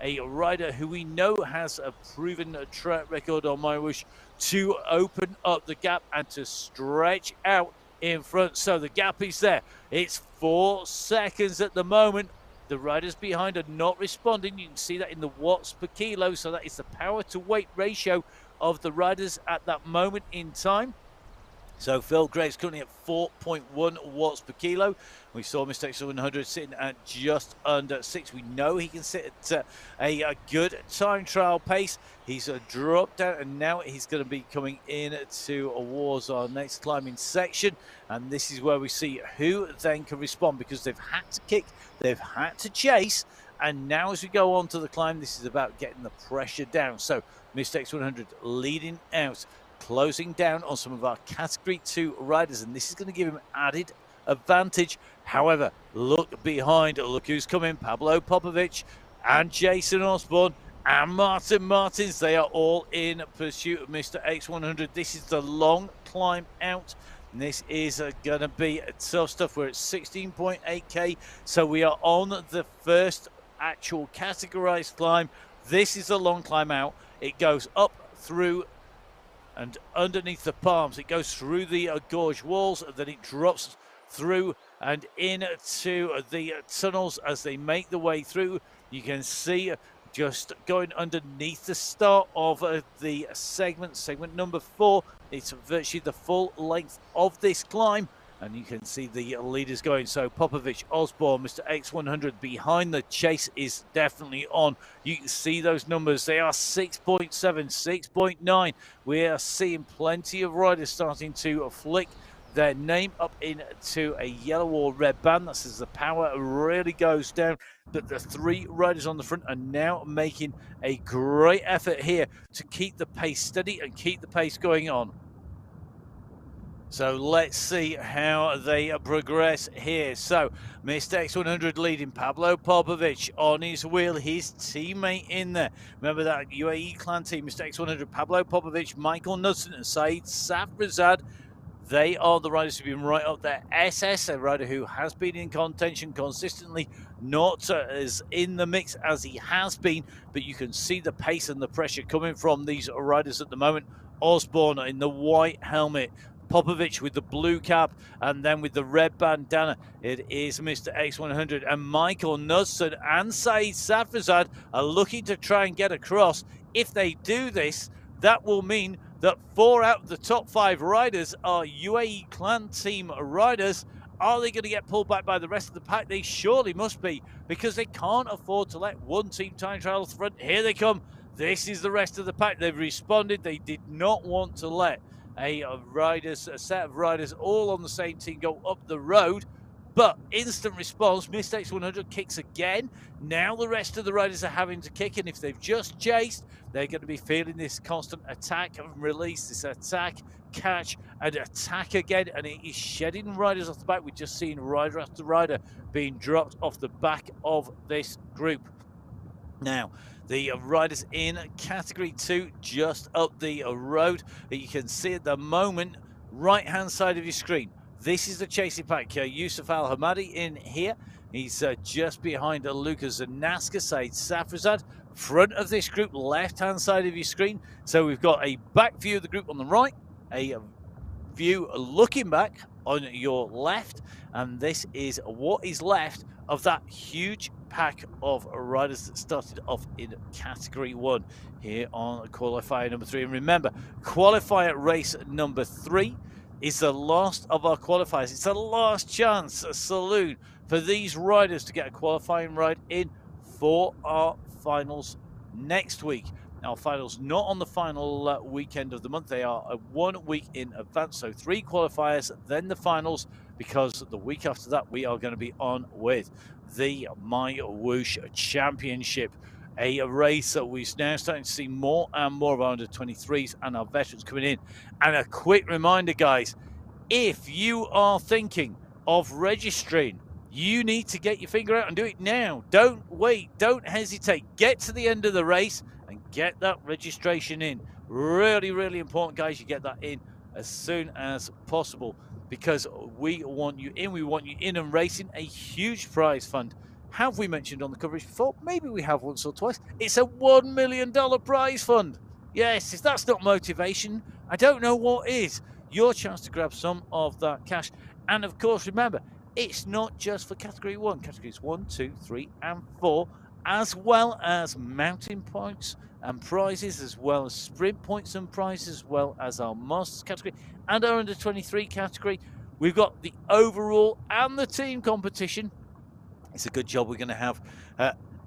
a rider who we know has a proven track record on MyWhoosh to open up the gap and to stretch out in front. So the gap is there. It's 4 seconds at the moment. The riders behind are not responding. You can see that in the watts per kilo. So that is the power to weight ratio of the riders at that moment in time. So Phil Graves currently at 4.1 watts per kilo. We saw Mr. X100 sitting at just under 6. We know he can sit at a good time trial pace. He's dropped down, and now he's going to be coming in towards our next climbing section. And this is where we see who then can respond, because they've had to kick, they've had to chase. And now as we go on to the climb, this is about getting the pressure down. So Mr. X100 leading out, closing down on some of our Category 2 riders, and this is going to give him added advantage. However, look behind, look who's coming. Pablo Popovic and Jason Osborne and Martin Martins, they are all in pursuit of Mr. X100. This is the long climb out. And this is going to be tough stuff. We're at 16.8k, so we are on the first actual categorized climb. This is a long climb out. It goes up through and underneath the palms. It goes through the gorge walls, and then it drops through and into the tunnels as they make the way through. You can see just going underneath the start of the segment number 4. It's virtually the full length of this climb, and you can see the leaders going. So Popovic, Osborne, Mr. X100 behind. The chase is definitely on. You can see those numbers. They are 6.7, 6.9. We are seeing plenty of riders starting to flick their name up into a yellow or red band. That's as the power really goes down. But the 3 riders on the front are now making a great effort here to keep the pace steady and keep the pace going on. So let's see how they progress here. So Mr. X100 leading, Pablo Popovic on his wheel, his teammate in there. Remember that UAE clan team, Mr. X100, Pablo Popovic, Michael Knudsen and Saeed Safrazad. They are the riders who've been right up there. SS, a rider who has been in contention consistently, not as in the mix as he has been, but you can see the pace and the pressure coming from these riders at the moment. Osborne in the white helmet, Popovic with the blue cap, and then with the red bandana, it is Mr. X100. And Michael Knudsen and Saeed Safrazad are looking to try and get across. If they do this, that will mean that 4 out of the top 5 riders are UAE clan team riders. Are they going to get pulled back by the rest of the pack? They surely must be, because they can't afford to let one team time trial to the front. Here they come. This is the rest of the pack. They've responded. They did not want to let a set of riders all on the same team go up the road. But instant response, Mr. X100 kicks again. Now the rest of the riders are having to kick, and if they've just chased, they're going to be feeling this constant attack and release, this attack, catch, and attack again, and it is shedding riders off the back. We've just seen rider after rider being dropped off the back of this group. Now, the riders in Category 2 just up the road that you can see at the moment, right-hand side of your screen. This is the chasing pack. Yusuf Al-Hamadi in here. He's just behind Lucas Zanaska, Saeed Safrazad. Front of this group, left-hand side of your screen. So we've got a back view of the group on the right, a view looking back on your left, and this is what is left of that huge pack of riders that started off in Category 1 here on qualifier number 3. And remember, qualifier race number 3 is the last of our qualifiers. It's a last chance, a saloon for these riders to get a qualifying ride in for our finals next week. Our finals not on the final weekend of the month. They are 1 week in advance. So 3 qualifiers, then the finals, because the week after that we are going to be on with the MyWhoosh Championship, a race that we're now starting to see more and more of our under-23s and our veterans coming in. And a quick reminder, guys, if you are thinking of registering, you need to get your finger out and do it now. Don't wait, don't hesitate. Get to the end of the race and get that registration in. Really, really important, guys, you get that in as soon as possible, because we want you in. We want you in and racing. A huge prize fund. Have we mentioned on the coverage before? Maybe we have once or twice. It's a $1 million prize fund. Yes, if that's not motivation, I don't know what is. Your chance to grab some of that cash. And of course, remember, it's not just for category 1, categories 1, 2, 3, and 4, as well as mountain points and prizes, as well as sprint points and prizes, as well as our Masters category and our under 23 category. We've got the overall and the team competition. It's a good job we're going to have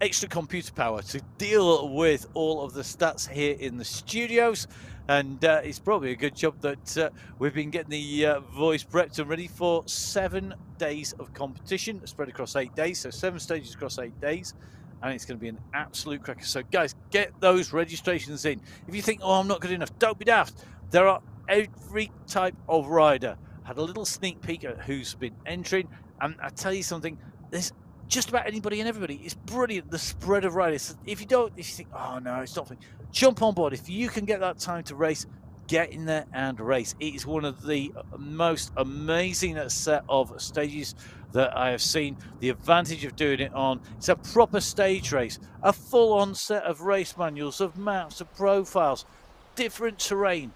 extra computer power to deal with all of the stats here in the studios. And it's probably a good job that we've been getting the voice prepped and ready for 7 days of competition spread across 8 days. So 7 stages across 8 days. And it's going to be an absolute cracker. So guys, get those registrations in. If you think, oh, I'm not good enough, don't be daft. There are every type of rider. I had a little sneak peek at who's been entering. And I tell you something, there's just about anybody and everybody. It's brilliant, the spread of riders. If you think, oh no, it's not for me, jump on board. If you can get that time to race, get in there and race. It is one of the most amazing set of stages that I have seen. The advantage of doing it on, it's a proper stage race, a full-on set of race manuals, of maps, of profiles, different terrain.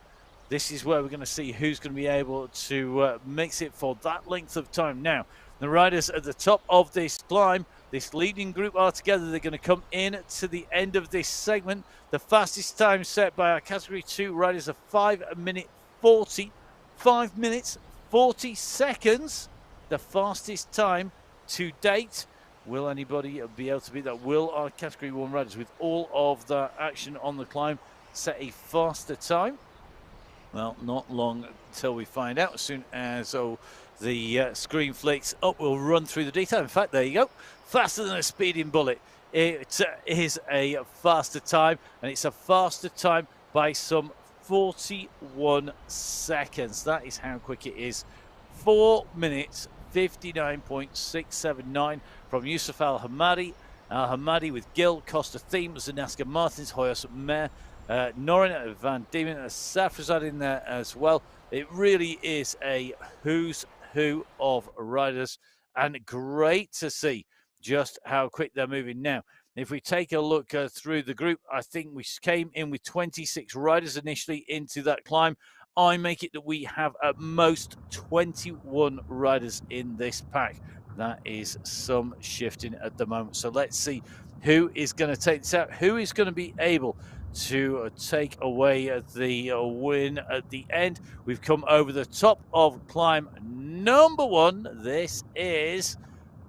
This is where we're going to see who's going to be able to mix it for that length of time. Now, the riders at the top of this climb, this leading group are together. They're going to come in to the end of this segment. The fastest time set by our Category 2 riders are 5 minutes 40. 5 minutes 40 seconds. The fastest time to date. Will anybody be able to beat that? Will our Category 1 riders, with all of the action on the climb, set a faster time? Well, not long until we find out. As soon as the screen flicks up, we'll run through the detail. In fact, there you go. Faster than a speeding bullet. It is a faster time, and it's a faster time by some 41 seconds. That is how quick it is. 4 minutes 59.679 from Yusuf Al-Hamadi. Al-Hamadi with Gil, Costa Thiem, Zanaska Martins, Hoyos Mer, Norin, Van Diemen, Safrazad in there as well. It really is a who's who of riders, and great to see just how quick they're moving now. If we take a look through the group, I think we came in with 26 riders initially into that climb. I make it that we have at most 21 riders in this pack. That is some shifting at the moment. So let's see who is going to take this out, who is going to be able to take away the win at the end. We've come over the top of climb number 1. This is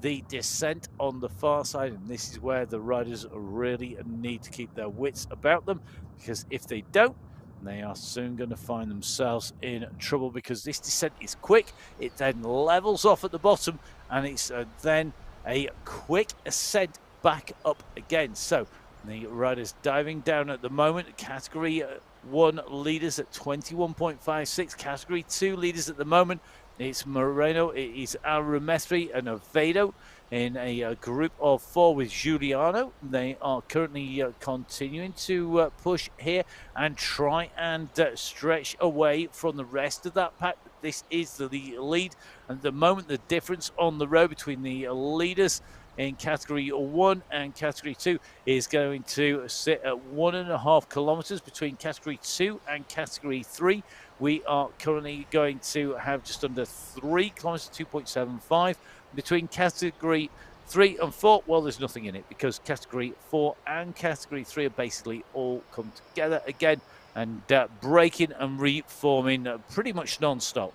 the descent on the far side, and this is where the riders really need to keep their wits about them, because if they don't, they are soon going to find themselves in trouble, because this descent is quick. It then levels off at the bottom, and it's then a quick ascent back up again. So the riders diving down at the moment. Category 1 leaders at 21.56. Category 2 leaders at the moment. It's Moreno, it is Arumethri and Avedo in a group of 4 with Giuliano. They are currently continuing to push here and try and stretch away from the rest of that pack. This is the lead. And at the moment, the difference on the road between the leaders in Category 1 and Category 2 is going to sit at 1.5 kilometers between Category 2 and Category 3. We are currently going to have just under 3 kilometers, 2.75 between Category 3 and 4. Well, there's nothing in it, because Category 4 and Category 3 are basically all come together again and breaking and reforming pretty much non-stop.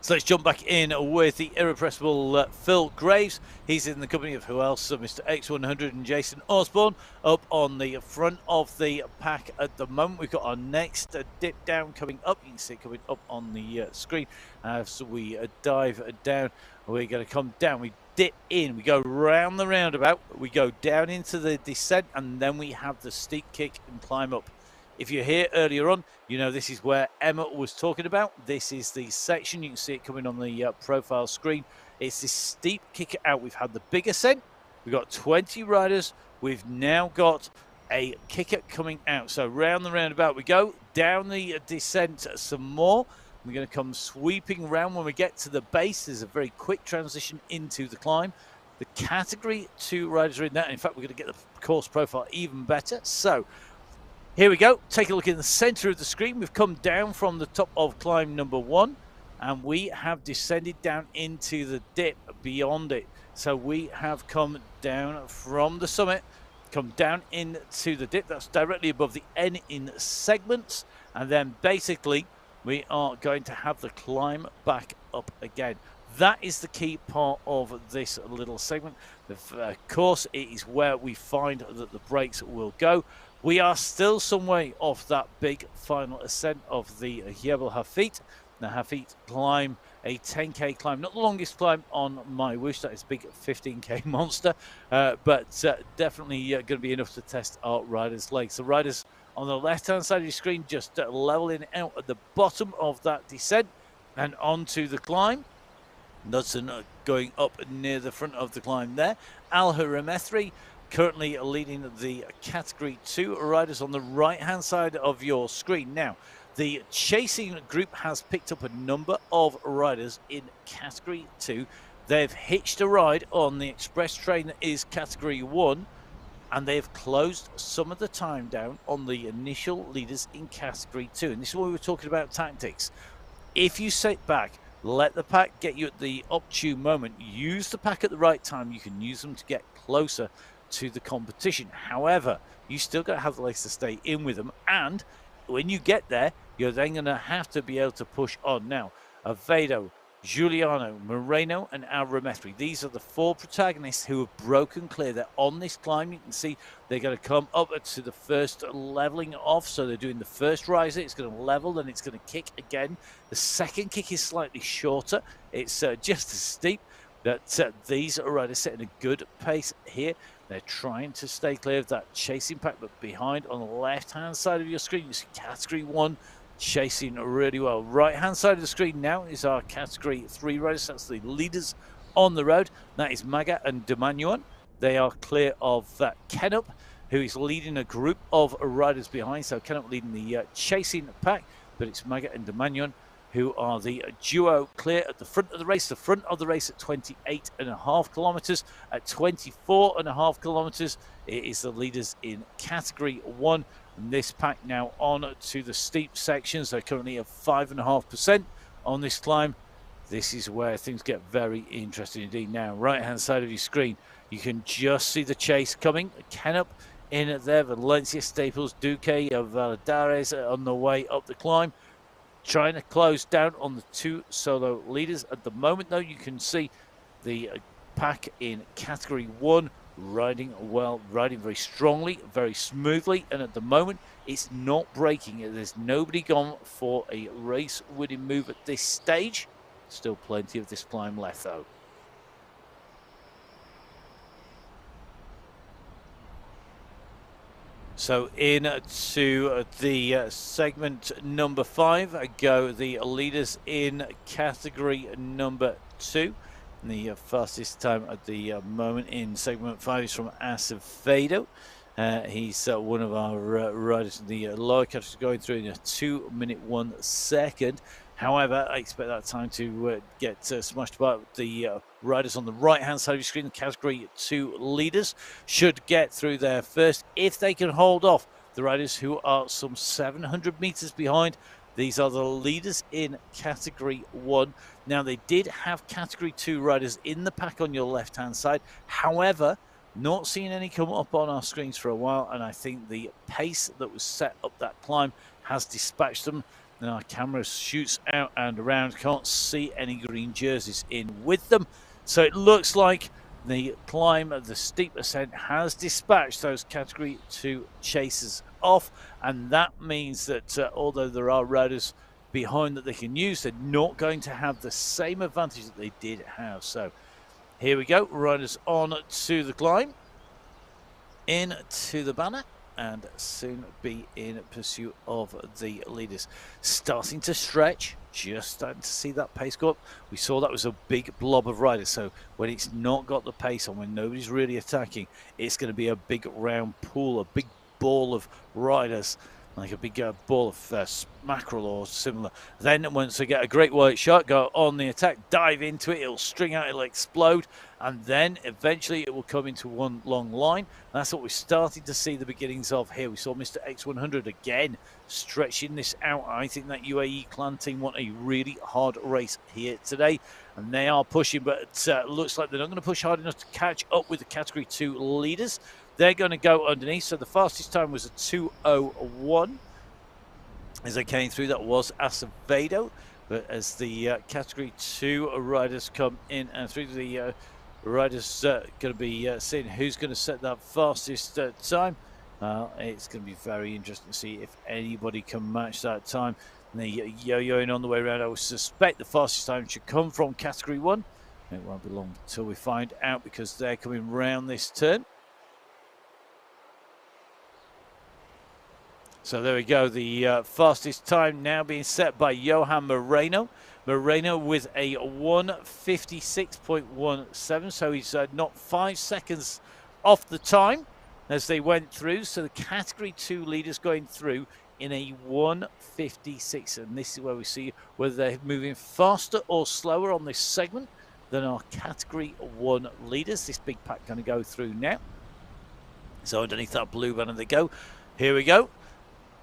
So let's jump back in with the irrepressible Phil Graves. He's in the company of who else? Mr. X100 and Jason Osborne up on the front of the pack at the moment. We've got our next dip down coming up. You can see it coming up on the screen. So we dive down. We're going to come down. We dip in. We go round the roundabout. We go down into the descent, and then we have the steep kick and climb up. If you're here earlier on, you know this is where Emma was talking about. This is the section. You can see it coming on the profile screen. It's this steep kick out. We've had the big ascent. We've got 20 riders. We've now got a kicker coming out. So round the roundabout we go. Down the descent some more. We're going to come sweeping around. When we get to the base, there's a very quick transition into the climb. The Category 2 riders are in that. In fact, we're going to get the course profile even better. So Here we go. Take a look in the center of the screen. We've come down from the top of climb number 1, and we have descended down into the dip beyond it. So we have come down from the summit, come down into the dip. That's directly above the N in segments. And then basically we are going to have the climb back up again. That is the key part of this little segment. Of course, it is where we find that the brakes will go. We are still some way off that big final ascent of the Jebel Hafit. The Hafit climb, a 10K climb, not the longest climb on MyWhoosh. That is a big 15K monster, but definitely going to be enough to test our riders' legs. The riders on the left-hand side of your screen just leveling out at the bottom of that descent and onto the climb. Knudsen going up near the front of the climb there. Al Hurmethri currently leading the Category 2 riders on the right-hand side of your screen. Now, the chasing group has picked up a number of riders in Category 2. They've hitched a ride on the express train that is Category 1, and they've closed some of the time down on the initial leaders in Category 2. And this is what we were talking about tactics. If you sit back, let the pack get you at the opportune moment, use the pack at the right time, you can use them to get closer to the competition. However, you still got to have the legs to stay in with them, and when you get there, you're then going to have to be able to push on. Now, Avedo, Giuliano, Moreno, and Al Hurmethri. These are the 4 protagonists who have broken clear. They're on this climb. You can see they're going to come up to the first leveling off. So they're doing the first riser. It's going to level, then it's going to kick again. The second kick is slightly shorter. It's just as steep. That these riders setting a good pace here. They're trying to stay clear of that chasing pack, but behind on the left-hand side of your screen, you see Category 1 chasing really well. Right-hand side of the screen now is our Category 3 riders. That's the leaders on the road. That is Maga and Demanuan. They are clear of Kenup, who is leading a group of riders behind. So Kenup leading the chasing pack, but it's Maga and Demanuan who are the duo clear at the front of the race. The front of the race at 28.5 kilometers. At 24.5 kilometers, it is the leaders in Category 1. And this pack now on to the steep sections. They're currently at 5.5% on this climb. This is where things get very interesting indeed. Now, right-hand side of your screen, you can just see the chase coming. Kenup in there, Valencia, Staples, Duque, Valadares on the way up the climb. Trying to close down on the 2 solo leaders. At the moment, though, you can see the pack in Category 1 riding well, riding very strongly, very smoothly, and at the moment, it's not breaking. There's nobody gone for a race-winning move at this stage. Still plenty of this climb left, though. So into the segment number 5 go the leaders in category number 2. And the fastest time at the moment in segment 5 is from Acevedo. He's one of our riders in the lower category, going through in a 2 minute 1 second. However, I expect that time to get smashed by the riders on the right-hand side of your screen. The Category 2 leaders should get through there first if they can hold off the riders who are some 700 meters behind. These are the leaders in Category 1. Now, they did have Category 2 riders in the pack on your left-hand side. However, not seeing any come up on our screens for a while, and I think the pace that was set up that climb has dispatched them. And our camera shoots out and around, can't see any green jerseys in with them. So it looks like the climb of the steep ascent has dispatched those Category 2 chasers off, and that means that although there are riders behind that they can use, they're not going to have the same advantage that they did have. So here we go, riders on to the climb, into the banner, and soon be in pursuit of the leaders. Starting to stretch, just starting to see that pace go up. We saw that was a big blob of riders, so when it's not got the pace on, when nobody's really attacking, it's going to be a big round pool, a big ball of riders like a big ball of mackerel or similar. Then once they get a great white shark, go on the attack, dive into it, it'll string out, it'll explode, and then eventually it will come into one long line. That's what we're starting to see the beginnings of here. We saw Mr. X100 again stretching this out. I think that UAE clan team want a really hard race here today, and they are pushing, but it looks like they're not going to push hard enough to catch up with the Category 2 leaders. They're going to go underneath. So the fastest time was a 2:01 as they came through. That was Acevedo. But as the Category 2 riders come in and through, the riders going to be seeing who's going to set that fastest time. It's going to be very interesting to see if anybody can match that time. And the yo-yoing on the way around, I would suspect the fastest time should come from Category 1. It won't be long until we find out, because they're coming round this turn. So there we go, the fastest time now being set by Johan Moreno. Moreno with a 1:56.17, so he's not 5 seconds off the time as they went through. So the Category 2 leaders going through in a 1:56, and this is where we see whether they're moving faster or slower on this segment than our Category 1 leaders. This big pack going to go through now. So underneath that blue banner they go. Here we go.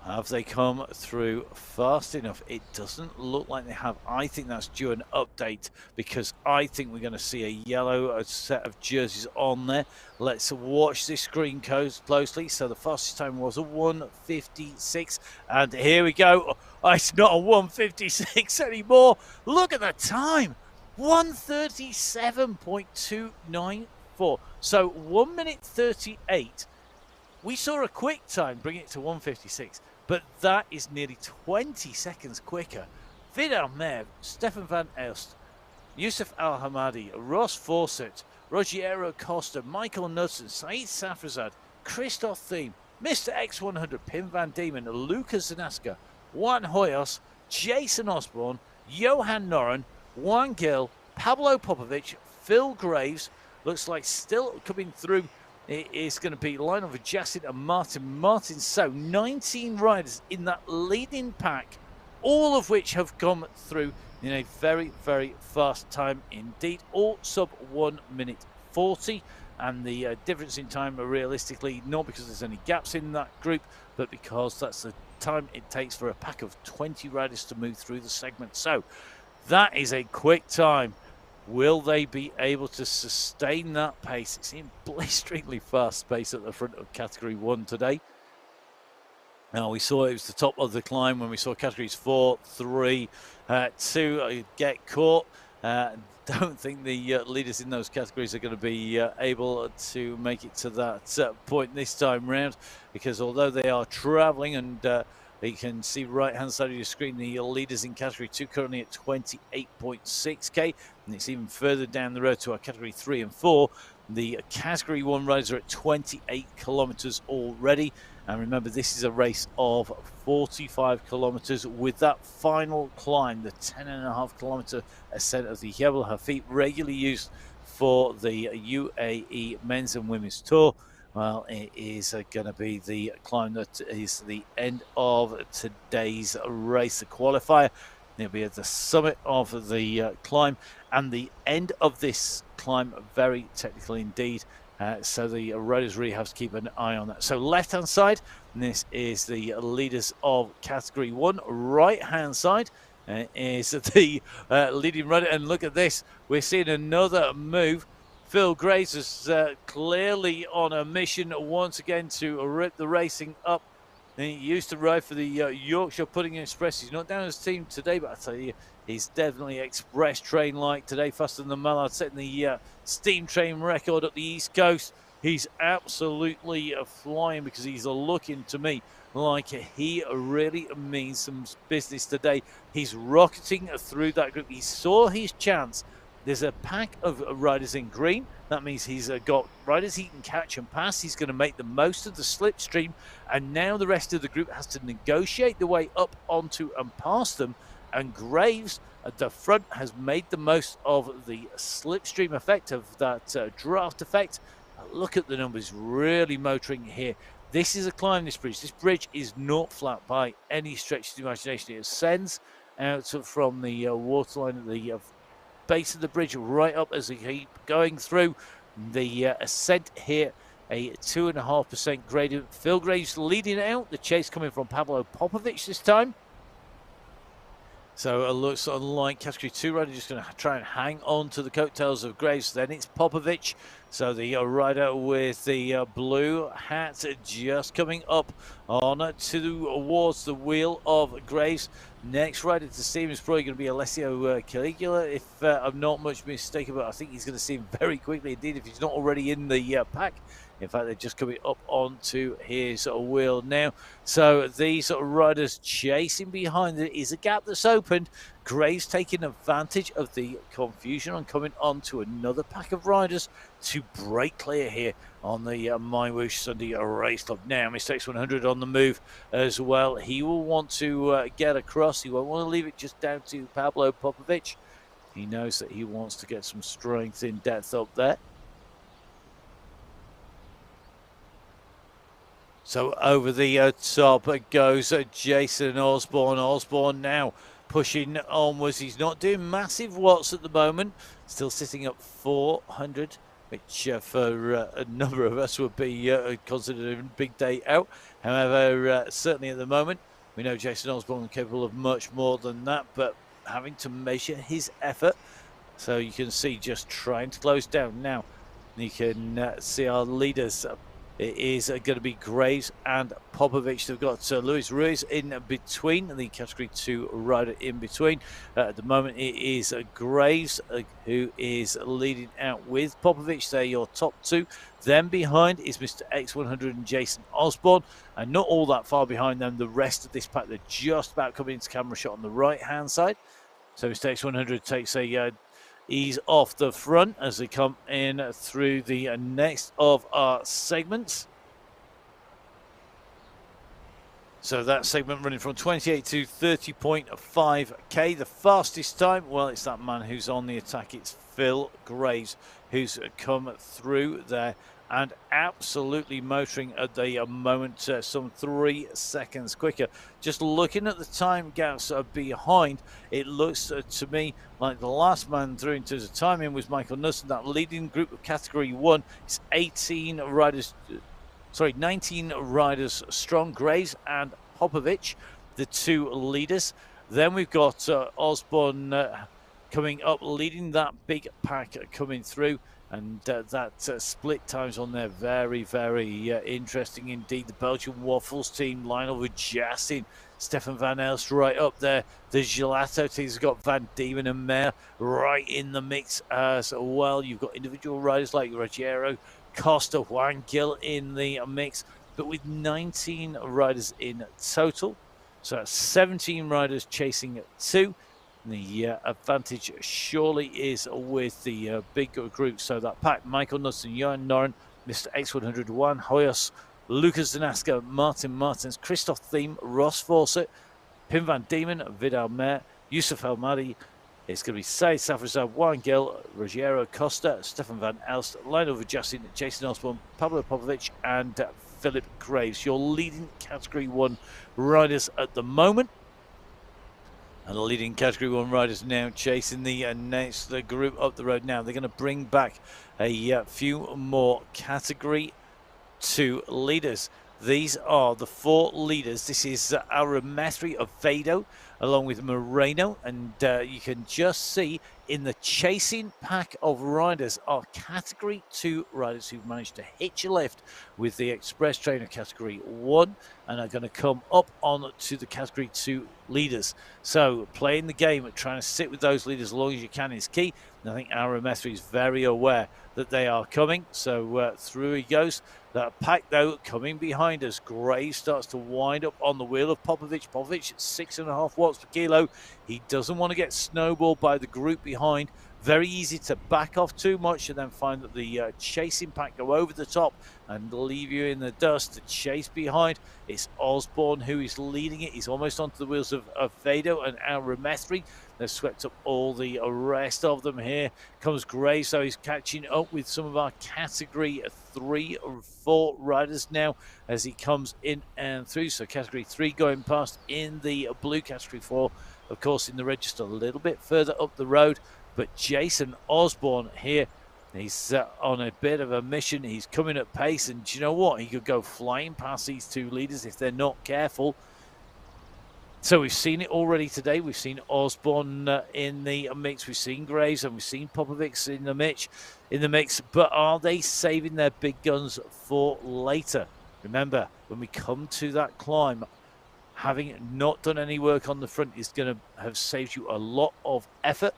Have they come through fast enough? It doesn't look like they have. I think that's due an update, because I think we're going to see a yellow set of jerseys on there. Let's watch this screen closely. So the fastest time was a 1:56, and here we go. Oh, it's not a 1:56 anymore. Look at the time, 1:37.294. So 1 minute 38. We saw a quick time bring it to 1:56, but that is nearly 20 seconds quicker. Vidal Mev, Stefan van Elst, Yusuf Al Hamadi, Ross Fawcett, Roggiero Costa, Michael Knudsen, Saeed Safrazad, Christoph Thiem, Mr. X100, Pim van Diemen, Lucas Zanaska, Juan Hoyos, Jason Osborne, Johan Noren, Juan Gil, Pablo Popovic, Phil Graves. Looks like still coming through. It is going to be Lionel Vajacin and Martin Martin. So 19 riders in that leading pack, all of which have come through in a very, very fast time indeed. All sub 1:40. And the difference in time are realistically not because there's any gaps in that group, but because that's the time it takes for a pack of 20 riders to move through the segment. So that is a quick time. Will they be able to sustain that pace? It's in blisteringly fast pace at the front of Category 1 today. Now, we saw it was the top of the climb when we saw Categories 4, 3, 2 get caught. Don't think the leaders in those categories are going to be able to make it to that point this time round, because although they are travelling, and you can see right hand side of your screen the leaders in Category 2 currently at 28.6k, and it's even further down the road to our Category 3 and 4. The Category 1 riders are at 28 kilometres already. And remember, this is a race of 45 kilometres with that final climb, the 10.5 kilometre ascent of the Jebel Hafid, regularly used for the UAE men's and women's tour. Well, it is going to be the climb that is the end of today's race, the qualifier. It'll be at the summit of the climb, and the end of this climb, very technical indeed. So the riders really have to keep an eye on that. So left-hand side, this is the leaders of Category 1. Right-hand side is the leading rider. And look at this. We're seeing another move. Phil Graves is clearly on a mission once again to rip the racing up. He used to ride for the Yorkshire Pudding Express. He's not down as team today, but I tell you, he's definitely express train-like today, faster than Mallard, setting the steam train record up the East Coast. He's absolutely flying, because he's looking to me like he really means some business today. He's rocketing through that group. He saw his chance. There's a pack of riders in green. That means he's got riders he can catch and pass. He's going to make the most of the slipstream. And now the rest of the group has to negotiate the way up onto and past them. And Graves at the front has made the most of the slipstream effect, of that draft effect. Look at the numbers really motoring here. This is a climb, this bridge. This bridge is not flat by any stretch of the imagination. It ascends out from the waterline at the base of the bridge right up as they keep going through. The ascent here, a 2.5% gradient. Phil Graves leading out. The chase coming from Pavlo Popovic this time. So it looks like category 2 rider just going to try and hang on to the coattails of Graves. Then it's Popovic. So the rider with the blue hat just coming up on towards the wheel of Graves. Next rider to see him is probably going to be Alessio Caligula, if I'm not much mistaken, but I think he's going to see him very quickly indeed if he's not already in the pack. In fact, they're just coming up onto his wheel now. So these riders chasing behind. There is a gap that's opened. Graves taking advantage of the confusion and coming on to another pack of riders to break clear here on the MyWhoosh Sunday Race Club. Now, Mr. X100 on the move as well. He will want to get across. He won't want to leave it just down to Pavlo Popovic. He knows that he wants to get some strength in depth up there. So over the top goes Jason Osborne. Osborne now pushing onwards. He's not doing massive watts at the moment. Still sitting at 400, which for a number of us would be considered a big day out. However, certainly at the moment, we know Jason Osborne is capable of much more than that, but having to measure his effort. So you can see just trying to close down. Now, you can see our leaders. It is going to be Graves and Popovic. They've got Luis Ruiz in between, the category 2 rider in between. At the moment, it is Graves who is leading out with Popovic. They're your top two. Then behind is Mr. X100 and Jason Osborne. And not all that far behind them, the rest of this pack, they're just about coming into camera shot on the right-hand side. So Mr. X100 takes a ease off the front as they come in through the next of our segments. So that segment running from 28 to 30.5k. The fastest time, well, it's that man who's on the attack. It's Phil Graves who's come through there and absolutely motoring at the moment, some 3 seconds quicker. Just looking at the time gaps behind, it looks to me like the last man through in terms of timing was Michael Nussen. That leading group of category 1 is 19 riders strong. Graves and Popovic, the two leaders. Then we've got Osborne coming up, leading that big pack coming through. And that split times on there, very, very interesting indeed. The Belgian Waffles team, Lionel Vujassin, Stefan Van Elst right up there. The Gelato team's got Van Diemen and Mayer right in the mix as well. You've got individual riders like Ruggiero, Costa, Juan Gil in the mix. But with 19 riders in total, so that's 17 riders chasing 2. The advantage surely is with the big group. So that pack, Michael Nussen, Johan Noren, Mr. X100, Juan Hoyos, Lucas Danaska, Martin Martins, Christoph Thiem, Ross Fawcett, Pim Van Diemen, Vidal Mayer, Yusuf El Mahdi. It's going to be Said Safrazad, Juan Gil, Ruggiero Costa, Stefan Van Elst, Lionel Vujassin, Jason Osborne, Pablo Popovic, and Philip Graves. Your leading category 1 riders at the moment. And the leading category 1 riders now chasing the next group up the road now. They're going to bring back a few more category 2 leaders. These are the 4 leaders. This is Arametri of Vado along with Moreno. And you can just see in the chasing pack of riders are category 2 riders who've managed to hitch a lift with the Express Trainer category 1 and are going to come up on to the category 2 leaders. So playing the game, trying to sit with those leaders as long as you can is key. And I think Arametri is very aware that they are coming. So through he goes. That pack, though, coming behind us. Graves starts to wind up on the wheel of Popovic. Popovic at 6.5 watts per kilo. He doesn't want to get snowballed by the group behind. Very easy to back off too much and then find that the chasing pack go over the top and leave you in the dust. The chase behind, it's Osborne who is leading it. He's almost onto the wheels of Vado and Arametri. They've swept up all the rest of them. Here comes Gray, so he's catching up with some of our Category 3 or 4 riders now as he comes in and through. So Category 3 going past in the blue, Category 4, of course, in the red just a little bit further up the road. But Jason Osborne here, he's on a bit of a mission. He's coming at pace, and do you know what? He could go flying past these two leaders if they're not careful. So we've seen it already today. We've seen Osborne in the mix. We've seen Graves and we've seen Popovics in the mix. But are they saving their big guns for later? Remember, when we come to that climb, having not done any work on the front is going to have saved you a lot of effort.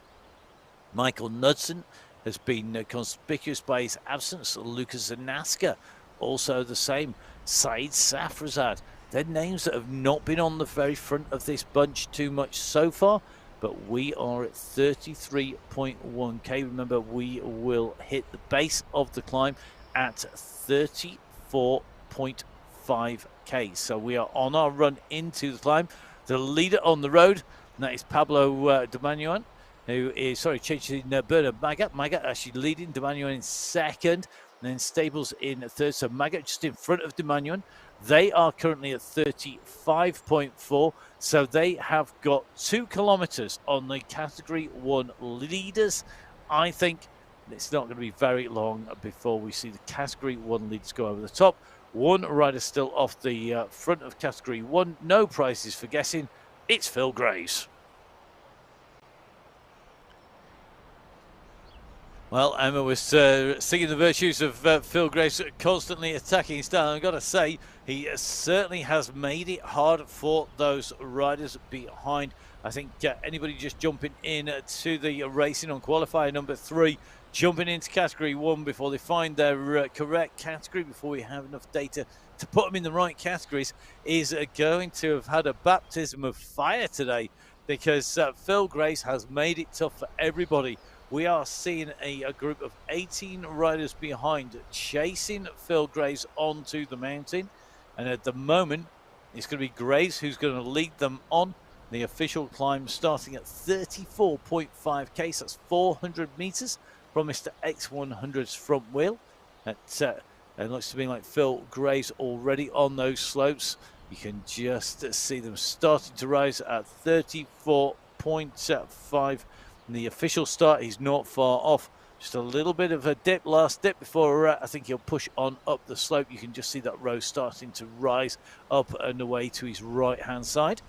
Michael Knudsen has been conspicuous by his absence. Lucas Zanaska, also the same. Saeed Safrazad. They're names that have not been on the very front of this bunch too much so far, but we are at 33.1k. Remember, we will hit the base of the climb at 34.5k. So we are on our run into the climb. The leader on the road, and that is Pablo de Manuan, who is, changing Bernard Magat. Magat actually leading, de Manuan in second, and then Stables in third. So Magat just in front of de Manuan. They are currently at 35.4, so they have got 2 kilometers on the Category 1 leaders. I think it's not going to be very long before we see the Category 1 leaders go over the top. One rider still off the front of Category 1. No prizes for guessing. It's Phil Graves. Well, Emma was singing the virtues of Phil Graves' constantly attacking style. I've got to say, he certainly has made it hard for those riders behind. I think anybody just jumping in to the racing on qualifier number 3, jumping into Category 1 before they find their correct category, before we have enough data to put them in the right categories, is going to have had a baptism of fire today, because Phil Graves has made it tough for everybody. We are seeing a group of 18 riders behind chasing Phil Graves onto the mountain. And at the moment, it's going to be Graves who's going to lead them on. The official climb starting at 34.5k. So that's 400 meters from Mr. X100's front wheel. It looks to me like Phil Graves already on those slopes. You can just see them starting to rise at 34.5. And the official start, he's not far off. Just a little bit of a dip, last dip before I think he'll push on up the slope. You can just see that row starting to rise up and away to his right-hand side.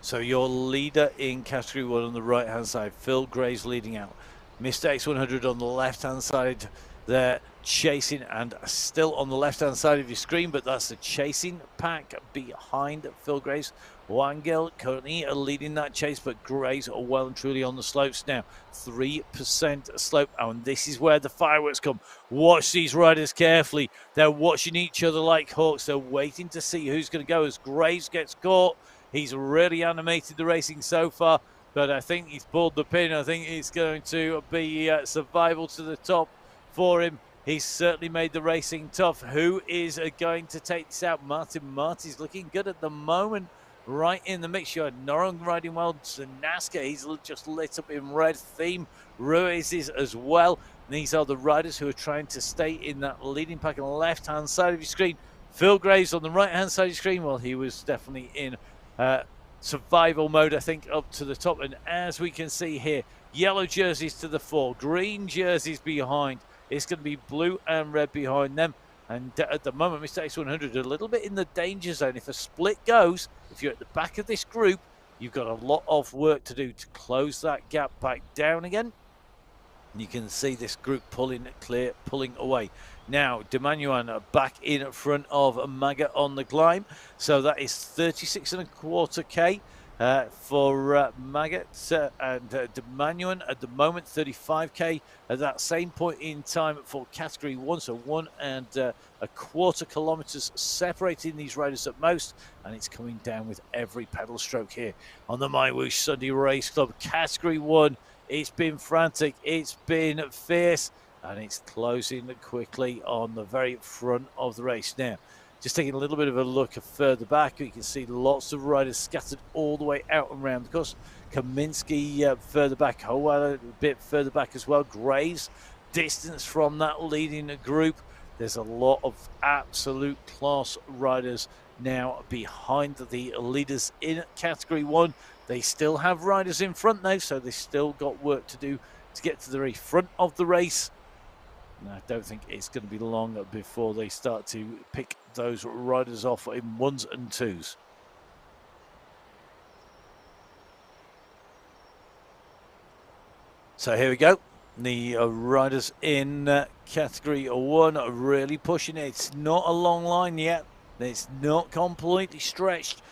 So your leader in Category 1 on the right-hand side, Phil Graves leading out. Mr. X100 on the left-hand side there, chasing, and still on the left-hand side of your screen, but that's the chasing pack behind Phil Graves. Wangel currently leading that chase, but Graves are well and truly on the slopes now. 3% slope, and this is where the fireworks come. Watch these riders carefully. They're watching each other like hawks. They're waiting to see who's going to go as Graves gets caught. He's really animated the racing so far, but I think he's pulled the pin. I think it's going to be survival to the top for him. He's certainly made the racing tough. Who is going to take this out? Marty's looking good at the moment. Right in the mix, you had Norong riding well. Zanaska, he's just lit up in red. Theme Ruiz is as well. And these are the riders who are trying to stay in that leading pack on the left-hand side of your screen. Phil Graves on the right-hand side of your screen. Well, he was definitely in survival mode, I think, up to the top. And as we can see here, yellow jerseys to the fore, green jerseys behind. It's going to be blue and red behind them. And at the moment, Mr. X100 a little bit in the danger zone. If a split goes, if you're at the back of this group, you've got a lot of work to do to close that gap back down again. You can see this group pulling clear, pulling away. Now, de Manuan back in front of Maga on the climb. So that is 36.25k for Magat and de Manuan at the moment, 35k at that same point in time for Category 1. So 1.25 kilometers separating these riders at most, and it's coming down with every pedal stroke here on the MyWhoosh Sunday Race Club. Category 1, it's been frantic, it's been fierce, and it's closing quickly on the very front of the race now. Just taking a little bit of a look further back, you can see lots of riders scattered all the way out and around the course. Kaminsky further back, Howell a bit further back as well. Graves distance from that leading group. There's a lot of absolute class riders now behind the leaders in Category 1. They still have riders in front though, so they've still got work to do to get to the very front of the race. And I don't think it's going to be long before they start to pick those riders off in ones and twos. So here we go. The riders in Category 1 are really pushing it. It's not a long line yet. It's not completely stretched.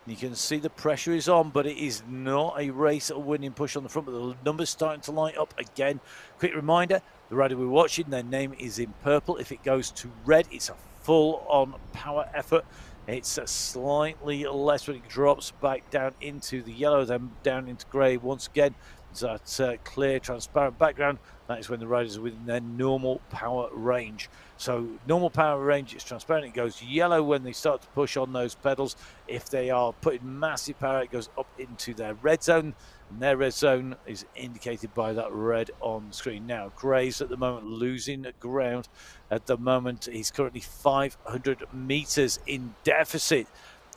You can see the pressure is on, but it is not a race or winning push on the front, but the numbers starting to light up again. Quick reminder, the rider we're watching, their name is in purple. If it goes to red, it's a full-on power effort. It's slightly less when it drops back down into the yellow, then down into grey once again. That clear, transparent background, that is when the riders are within their normal power range. So normal power range, it's transparent, it goes yellow when they start to push on those pedals. If they are putting massive power, it goes up into their red zone, and their red zone is indicated by that red on the screen. Now, Graves at the moment losing ground. At the moment, he's currently 500 meters in deficit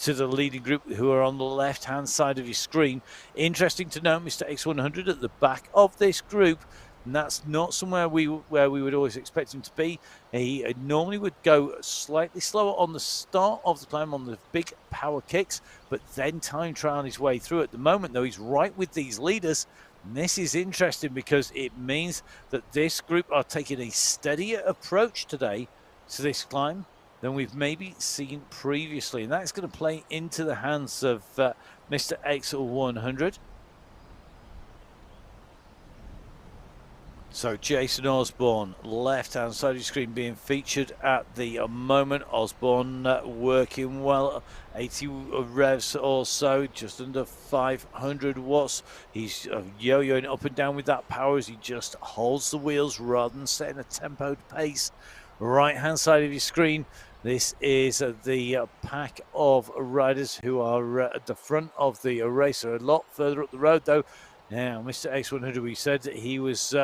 to the leading group who are on the left-hand side of your screen. Interesting to note, Mr. X100 at the back of this group, and that's not somewhere where we would always expect him to be. He normally would go slightly slower on the start of the climb on the big power kicks, but then time trial his way through. At the moment, though, he's right with these leaders. And this is interesting because it means that this group are taking a steadier approach today to this climb than we've maybe seen previously, and that's going to play into the hands of Mr. X100. So Jason Osborne, left-hand side of your screen, being featured at the moment. Osborne working well, 80 revs or so, just under 500 watts. He's yo-yoing up and down with that power as he just holds the wheels rather than setting a tempoed pace. Right-hand side of your screen, this is the pack of riders who are at the front of the race. They're a lot further up the road, though. Now, Mr. X100, we said that he was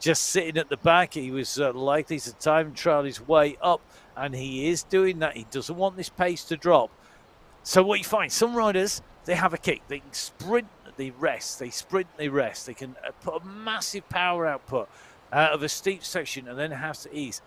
just sitting at the back. He was likely to time trial his way up, and he is doing that. He doesn't want this pace to drop. So what you find, some riders, they have a kick. They can sprint, they rest. They sprint, they rest. They can put a massive power output out of a steep section and then have to ease.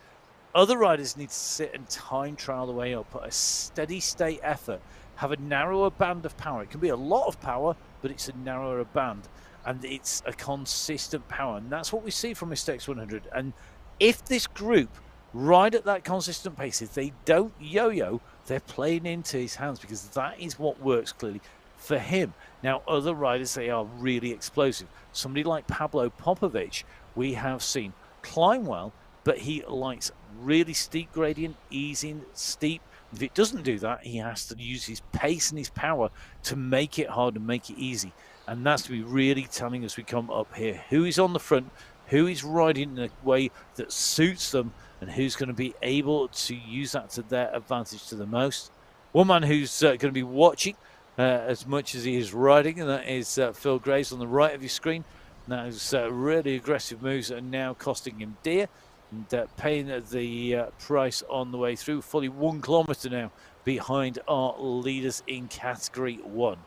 Other riders need to sit and time trial the way up, put a steady state effort, have a narrower band of power. It can be a lot of power, but it's a narrower band, and it's a consistent power. And that's what we see from Mr. X100. And if this group ride at that consistent pace, if they don't yo-yo, they're playing into his hands, because that is what works clearly for him. Now, other riders, they are really explosive. Somebody like Pablo Popovic, we have seen climb well, but he likes really steep gradient, easing, steep. If it doesn't do that, he has to use his pace and his power to make it hard and make it easy. And that's to be really telling as we come up here who is on the front, who is riding in a way that suits them, and who's going to be able to use that to their advantage to the most. One man who's going to be watching as much as he is riding, and that is Phil Graves on the right of your screen. Those really aggressive moves are now costing him dear, and paying the price on the way through. Fully 1 kilometre now behind our leaders in Category 1.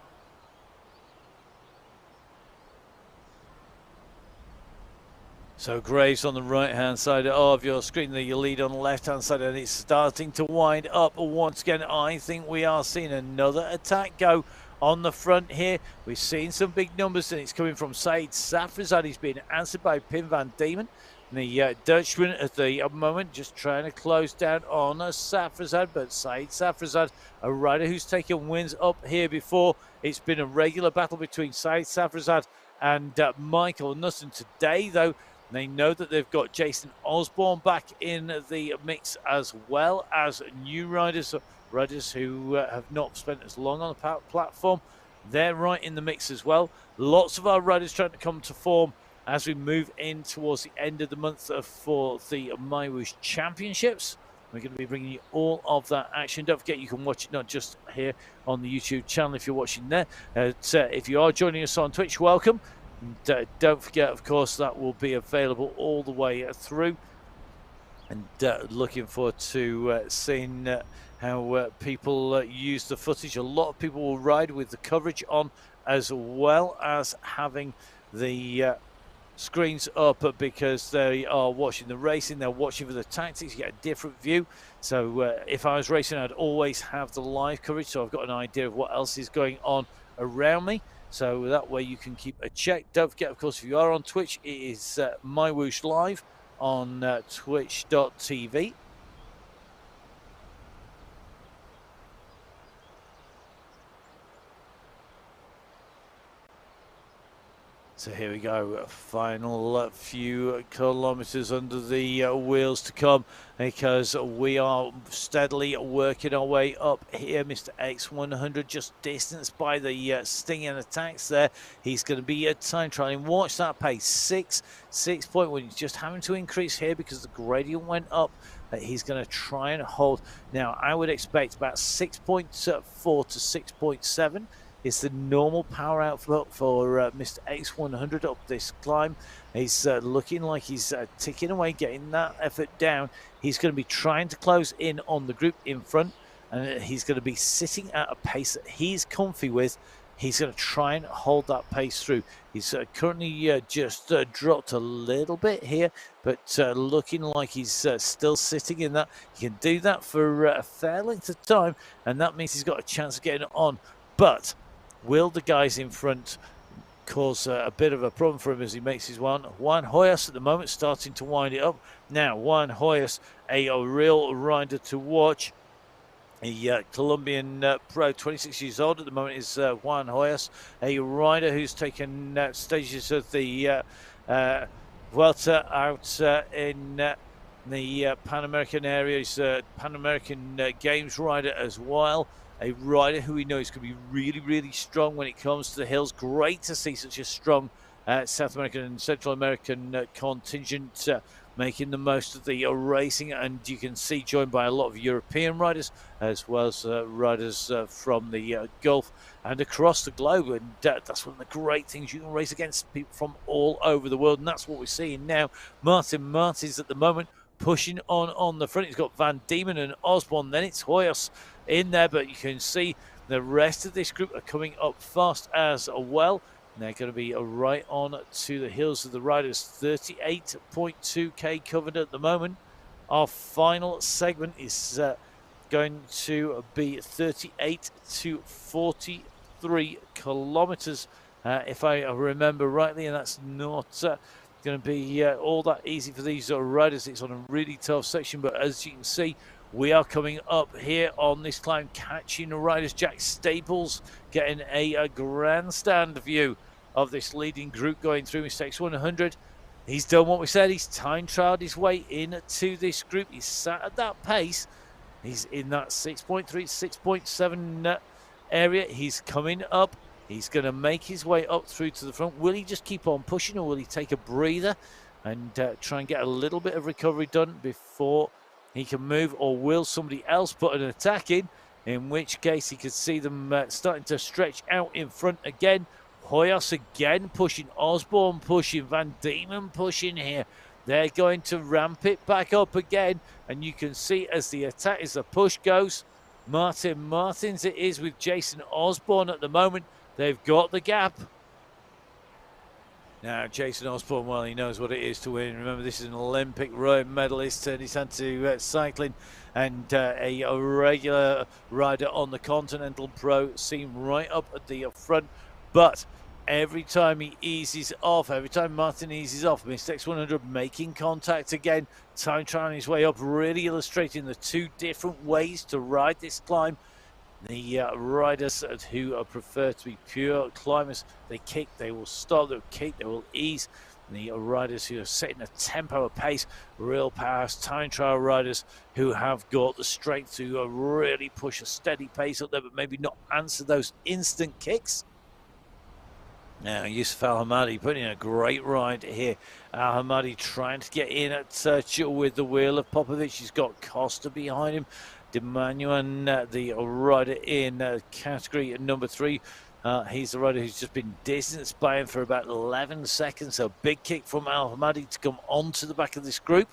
So Graves on the right-hand side of your screen, there you lead on the left-hand side, and it's starting to wind up once again. I think we are seeing another attack go on the front here. We've seen some big numbers, and it's coming from Said Safrazad. He's being answered by Pim van Diemen. The Dutchman at the moment just trying to close down on Safrazad, but Said Safrazad, a rider who's taken wins up here before. It's been a regular battle between Said Safrazad and Michael Nussen. Today, though, they know that they've got Jason Osborne back in the mix, as well as new riders who have not spent as long on the platform. They're right in the mix as well. Lots of our riders trying to come to form as we move in towards the end of the month for the MyWhoosh Championships. We're going to be bringing you all of that action. Don't forget, you can watch it not just here on the YouTube channel if you're watching there. If you are joining us on Twitch, welcome. And don't forget, of course, that will be available all the way through. And looking forward to seeing how people use the footage. A lot of people will ride with the coverage on, as well as having the screens up, because they are watching the racing, they're watching for the tactics. You get a different view. So if I was racing, I'd always have the live coverage, so I've got an idea of what else is going on around me, so that way you can keep a check. Don't forget, of course, if you are on Twitch, it is MyWhoosh Live on twitch.tv. So here we go, final few kilometers under the wheels to come, because we are steadily working our way up here. Mr. X100 just distanced by the stinging attacks there. He's going to be time trialing. Watch that pace, 6.1. He's just having to increase here because the gradient went up. He's going to try and hold. Now, I would expect about 6.4 to 6.7. It's the normal power output for Mr. X100 up this climb. He's looking like he's ticking away, getting that effort down. He's going to be trying to close in on the group in front, and he's going to be sitting at a pace that he's comfy with. He's going to try and hold that pace through. He's currently just dropped a little bit here, but looking like he's still sitting in that. He can do that for a fair length of time, and that means he's got a chance of getting on. But will the guys in front cause a bit of a problem for him as he makes his one? Juan Hoyas at the moment starting to wind it up. Now, Juan Hoyas, a real rider to watch. A Colombian pro, 26 years old at the moment, is Juan Hoyas, a rider who's taken stages of the Vuelta out in the Pan American area. He's a Pan American Games rider as well. A rider who we know is going to be really, really strong when it comes to the hills. Great to see such a strong South American and Central American contingent making the most of the racing. And you can see joined by a lot of European riders, as well as riders from the Gulf and across the globe. And that's one of the great things. You can race against people from all over the world. And that's what we're seeing now. Martin Martins at the moment pushing on the front. He's got Van Diemen and Osborne. Then it's Hoyas in there, but you can see the rest of this group are coming up fast as well. And they're going to be right on to the heels of the riders. 38.2k covered at the moment. Our final segment is going to be 38 to 43 kilometers, if I remember rightly, and that's not going to be all that easy for these riders. It's on a really tough section, but as you can see, we are coming up here on this climb, catching the riders. Jack Staples getting a grandstand view of this leading group going through. Mr. X100. He's done what we said. He's time trialed his way into this group. He's sat at that pace. He's in that 6.3, 6.7 area. He's coming up. He's going to make his way up through to the front. Will he just keep on pushing, or will he take a breather and try and get a little bit of recovery done before he can move? Or will somebody else put an attack in which case he could see them starting to stretch out in front again? Hoyas again pushing, Osborne pushing, Van Diemen pushing here. They're going to ramp it back up again, and you can see as the attack, as the push goes, Martin Martins it is with Jason Osborne at the moment. They've got the gap. Now, Jason Osborne, well, he knows what it is to win. Remember, this is an Olympic rowing medalist, turned his hand to cycling, and a regular rider on the Continental Pro, seen right up at the front. But every time he eases off, every time Martin eases off, Mr. X100 making contact again, time trialing his way up, really illustrating the two different ways to ride this climb. The riders who prefer to be pure climbers, they kick, they will stop, they'll kick, they will ease. And the riders who are setting a tempo, a pace, real power, time trial riders who have got the strength to really push a steady pace up there, but maybe not answer those instant kicks. Now, Yusuf Al-Hamadi putting in a great ride here. Al-Hamadi trying to get in at with the wheel of Popovic. He's got Costa behind him. Demanuan, the rider in category number 3. He's the rider who's just been distanced by him for about 11 seconds. So big kick from Al-Hamadi to come onto the back of this group.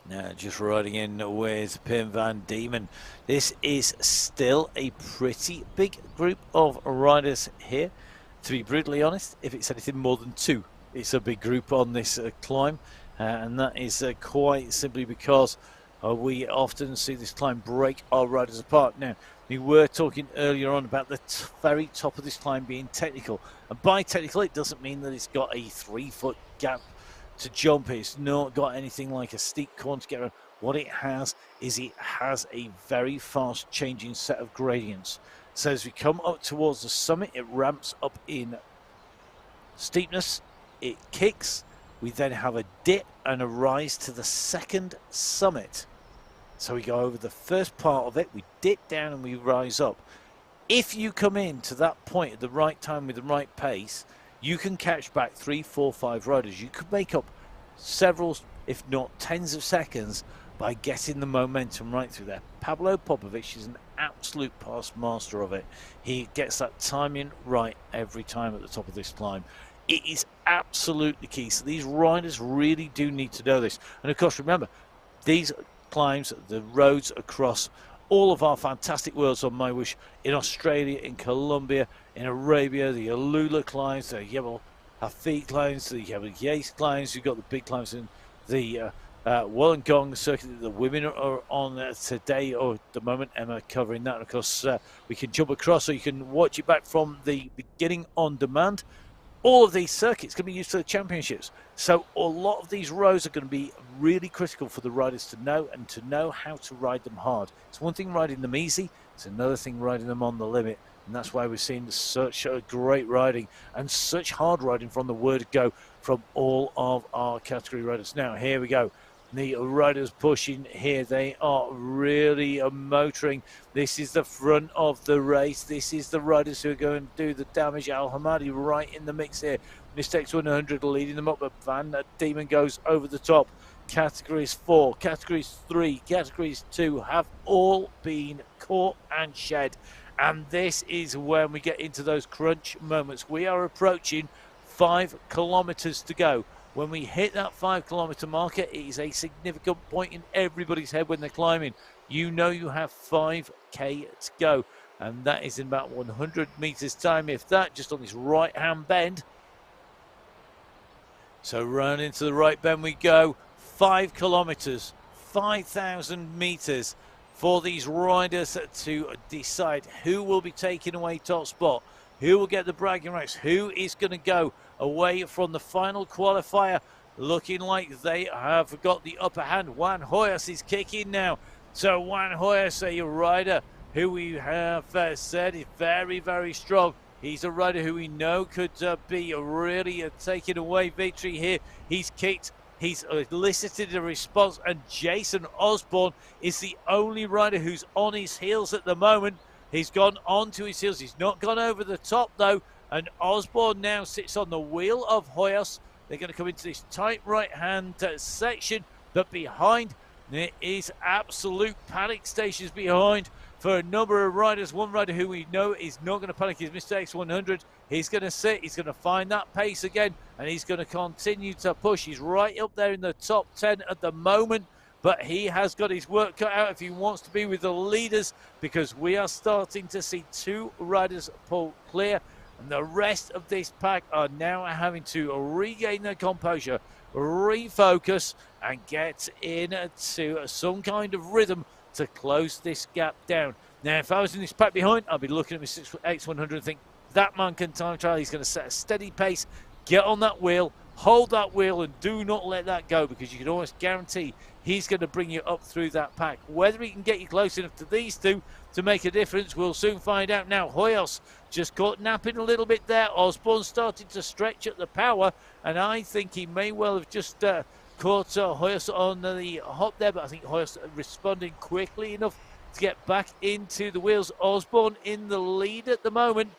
Now just riding in with Pim van Diemen. This is still a pretty big group of riders here. To be brutally honest, if it's anything more than 2, it's a big group on this climb. And that is quite simply because we often see this climb break our riders apart. Now, we were talking earlier on about the very top of this climb being technical. And by technical, it doesn't mean that it's got a 3-foot gap to jump. It's not got anything like a steep corner to get around. What it has is it has a very fast changing set of gradients. So as we come up towards the summit, it ramps up in steepness, it kicks, we then have a dip and a rise to the second summit. So we go over the first part of it, we dip down and we rise up. If you come in to that point at the right time with the right pace, you can catch back 3, 4, 5 riders. You could make up several, if not tens of seconds by getting the momentum right through there. Pablo Popovic is an absolute past master of it. He gets that timing right every time at the top of this climb. It is absolutely key. So these riders really do need to know this. And of course, remember, these climbs, the roads across all of our fantastic worlds on MyWhoosh, in Australia, in Colombia, in Arabia, the Alula climbs, the Jebel Hafid climbs, the Jebel Yates climbs, you've got the big climbs in the Wollongong circuit that the women are on today, or at the moment. Emma covering that. And of course, we can jump across, so you can watch it back from the beginning on demand. All of these circuits can be used for the championships. So a lot of these roads are going to be really critical for the riders to know, and to know how to ride them hard. It's one thing riding them easy, it's another thing riding them on the limit. And that's why we're seeing such a great riding and such hard riding from the word go from all of our category riders. Now, here we go. The riders pushing here, they are really motoring. This is the front of the race. This is the riders who are going to do the damage. Al-Hamadi right in the mix here. Mistakes 100 leading them up, but Van Diemen goes over the top. Categories 4, categories 3, categories 2 have all been caught and shed. And this is when we get into those crunch moments. We are approaching 5 kilometers to go. When we hit that 5 kilometer marker, it is a significant point in everybody's head when they're climbing. You know you have 5k to go, and that is in about 100 meters time, if that, just on this right hand bend. So round into the right bend we go. 5 kilometers, 5,000 meters for these riders to decide who will be taking away top spot, who will get the bragging rights, who is going to go away from the final qualifier. Looking like they have got the upper hand. Juan Hoyos is kicking now. So Juan Hoyos, a rider who we have said is very, very strong. He's a rider who we know could be really taking away victory here. He's kicked. He's elicited a response, and Jason Osborne is the only rider who's on his heels at the moment. He's gone onto his heels. He's not gone over the top, though. And Osborne now sits on the wheel of Hoyos. They're going to come into this tight right-hand section. But behind, there is absolute panic stations behind for a number of riders. One rider who we know is not going to panic is Mr. X100. He's going to sit. He's going to find that pace again. And he's going to continue to push. He's right up there in the top 10 at the moment. But he has got his work cut out if he wants to be with the leaders, because we are starting to see 2 riders pull clear. And the rest of this pack are now having to regain their composure, refocus, and get into some kind of rhythm to close this gap down. Now, if I was in this pack behind, I'd be looking at my X100 and think, that man can time trial. He's going to set a steady pace, get on that wheel, hold that wheel, and do not let that go, because you can almost guarantee he's going to bring you up through that pack. Whether he can get you close enough to these 2 to make a difference, we'll soon find out. Now, Hoyos just caught napping a little bit there. Osborne started to stretch at the power, and I think he may well have just caught Hoyos on the hop there, but I think Hoyos responding quickly enough to get back into the wheels. Osborne in the lead at the moment.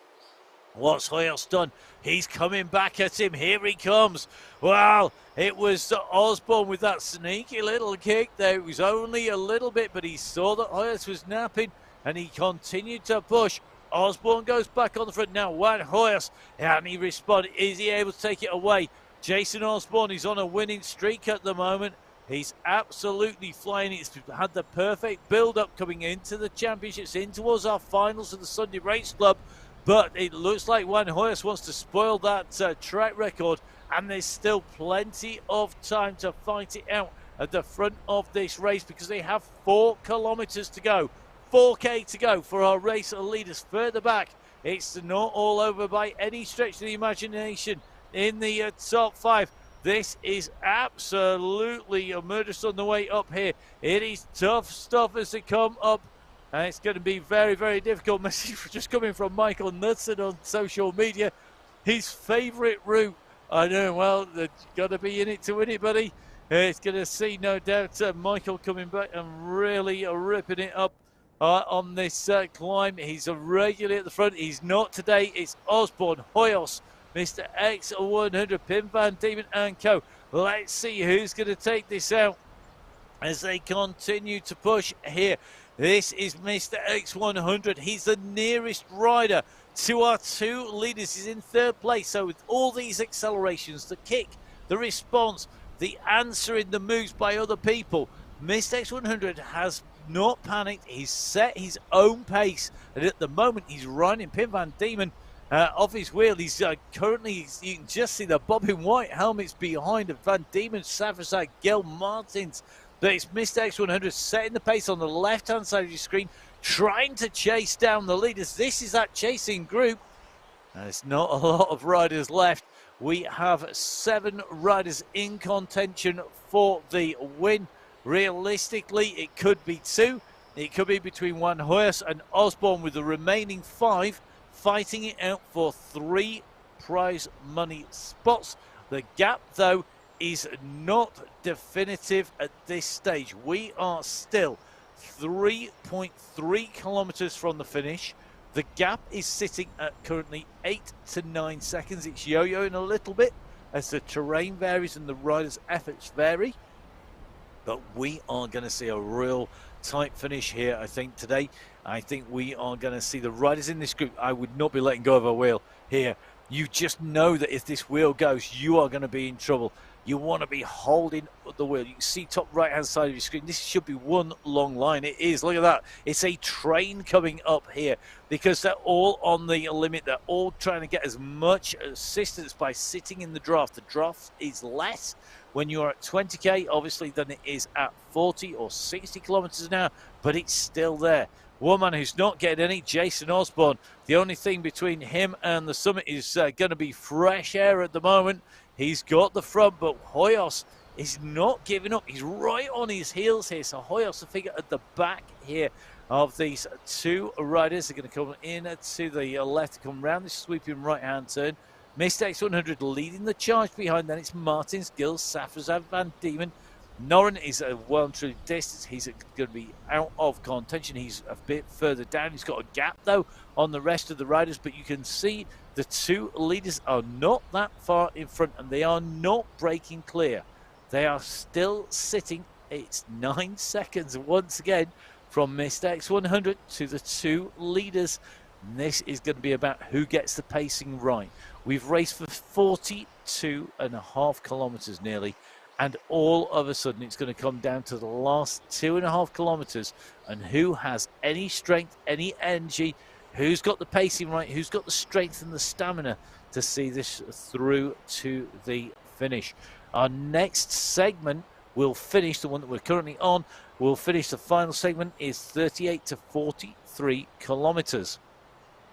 What's Hoyos done? He's coming back at him. Here he comes. Well, it was Osborne with that sneaky little kick there. It was only a little bit, but he saw that Hoyos was napping and he continued to push. Osborne goes back on the front now. Juan Hoyos, and he responded. Is he able to take it away? Jason Osborne is on a winning streak at the moment. He's absolutely flying. He's had the perfect build-up coming into the championships, in towards our finals of the Sunday Race Club. But it looks like Juan Hoyos wants to spoil that track record, and there's still plenty of time to fight it out at the front of this race because they have 4 kilometres to go. 4K to go for our race leaders. Further back, it's not all over by any stretch of the imagination in the top 5. This is absolutely a murderous on the way up here. It is tough stuff as they come up. And it's going to be very, very difficult. Message just coming from Michael Knudsen on social media. His favourite route. I know, well, they've got to be in it to win it, buddy. It's going to see, no doubt, Michael coming back and really ripping it up on this climb. He's regularly at the front. He's not today. It's Osborne, Hoyos, Mr. X100, Pim Van Diemen and co. Let's see who's going to take this out as they continue to push here. This is Mr. X100. He's the nearest rider to our 2 leaders. He's in 3rd place. So with all these accelerations, the kick, the response, the answering the moves by other people, Mr. X100 has not panicked. He's set his own pace. And at the moment, he's running Pim Van Diemen off his wheel. He's currently, you can just see the bobbing white helmets behind of Van Diemen, Savrazak, Gil Martins. But it's Mr. X100 setting the pace on the left-hand side of your screen, trying to chase down the leaders. This is that chasing group. There's not a lot of riders left. We have 7 riders in contention for the win. Realistically, it could be 2. It could be between Juan Hoyos and Osborne, with the remaining 5 fighting it out for 3 prize money spots. The gap, though, is not definitive at this stage. We are still 3.3 kilometres from the finish. The gap is sitting at currently 8 to 9 seconds. It's yo-yoing a little bit as the terrain varies and the riders' efforts vary. But we are going to see a real tight finish here, I think, today. I think we are going to see the riders in this group. I would not be letting go of a wheel here. You just know that if this wheel goes, you are going to be in trouble. You want to be holding the wheel. You can see top right-hand side of your screen. This should be one long line. It is. Look at that. It's a train coming up here because they're all on the limit. They're all trying to get as much assistance by sitting in the draft. The draft is less when you're at 20K, obviously, than it is at 40 or 60 kilometers an hour, but it's still there. One man who's not getting any, Jason Osborne. The only thing between him and the summit is going to be fresh air at the moment. He's got the front, but Hoyos is not giving up. He's right on his heels here. So Hoyos, the figure at the back here of these 2 riders, are going to come in to the left, come round this sweeping right-hand turn. Mr. X100 leading the charge behind. Then it's Martins, Gills, Safrazad, Van Diemen. Noren is a well and truly distance. He's going to be out of contention. He's a bit further down. He's got a gap, though, on the rest of the riders. But you can see the 2 leaders are not that far in front, and they are not breaking clear. They are still sitting. It's 9 seconds once again from Mr. X100 to the 2 leaders. And this is going to be about who gets the pacing right. We've raced for 42.5 kilometres nearly. And all of a sudden, it's going to come down to the last 2.5 kilometres and who has any strength, any energy, who's got the pacing right, who's got the strength and the stamina to see this through to the finish. Our next segment will finish, the one that we're currently on, will finish the final segment is 38 to 43 kilometres.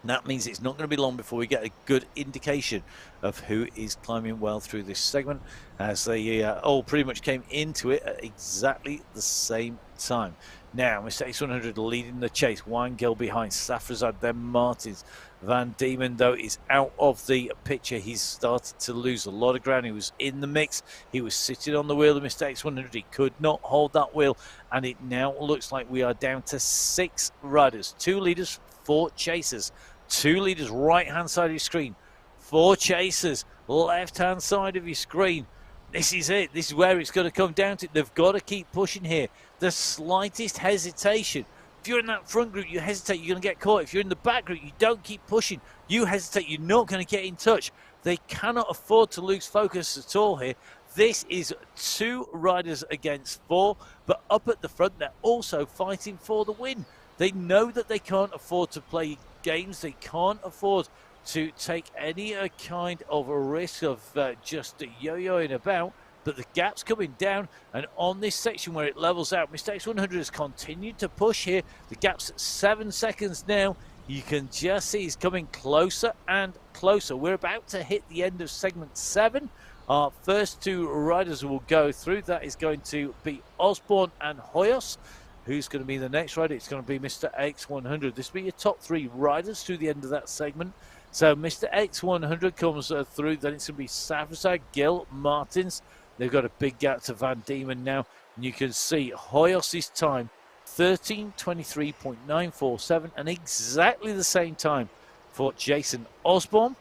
That means it's not going to be long before we get a good indication of who is climbing well through this segment, as they all pretty much came into it at exactly the same time. Now, Mr. X100 leading the chase. Wangel behind, Safrazad, then Martins. Van Diemen, though, is out of the picture. He's started to lose a lot of ground. He was in the mix. He was sitting on the wheel of Mr. X100. He could not hold that wheel, and it now looks like we are down to 6 riders. 2 leaders, 4 chasers. 2 leaders right-hand side of your screen. 4 chasers left-hand side of your screen. This is it. This is where it's going to come down to. They've got to keep pushing here. The slightest hesitation. If you're in that front group, you hesitate, you're going to get caught. If you're in the back group, you don't keep pushing. You hesitate, you're not going to get in touch. They cannot afford to lose focus at all here. This is 2 riders against 4, but up at the front, they're also fighting for the win. They know that they can't afford to play games. They can't afford to take any kind of a risk of just yo-yoing about. But the gap's coming down, and on this section where it levels out, Mr. X100 has continued to push here. The gap's at 7 seconds now. You can just see he's coming closer and closer. We're about to hit the end of segment 7. Our first 2 riders will go through. That is going to be Osborne and Hoyos. Who's going to be the next rider? It's going to be Mr. X100. This will be your top 3 riders through the end of that segment. So Mr. X100 comes through. Then it's going to be Safrazad, Gill, Martins. They've got a big gap to Van Diemen now. And you can see Hoyos' time, 13:23.947, and exactly the same time for Jason Osborne.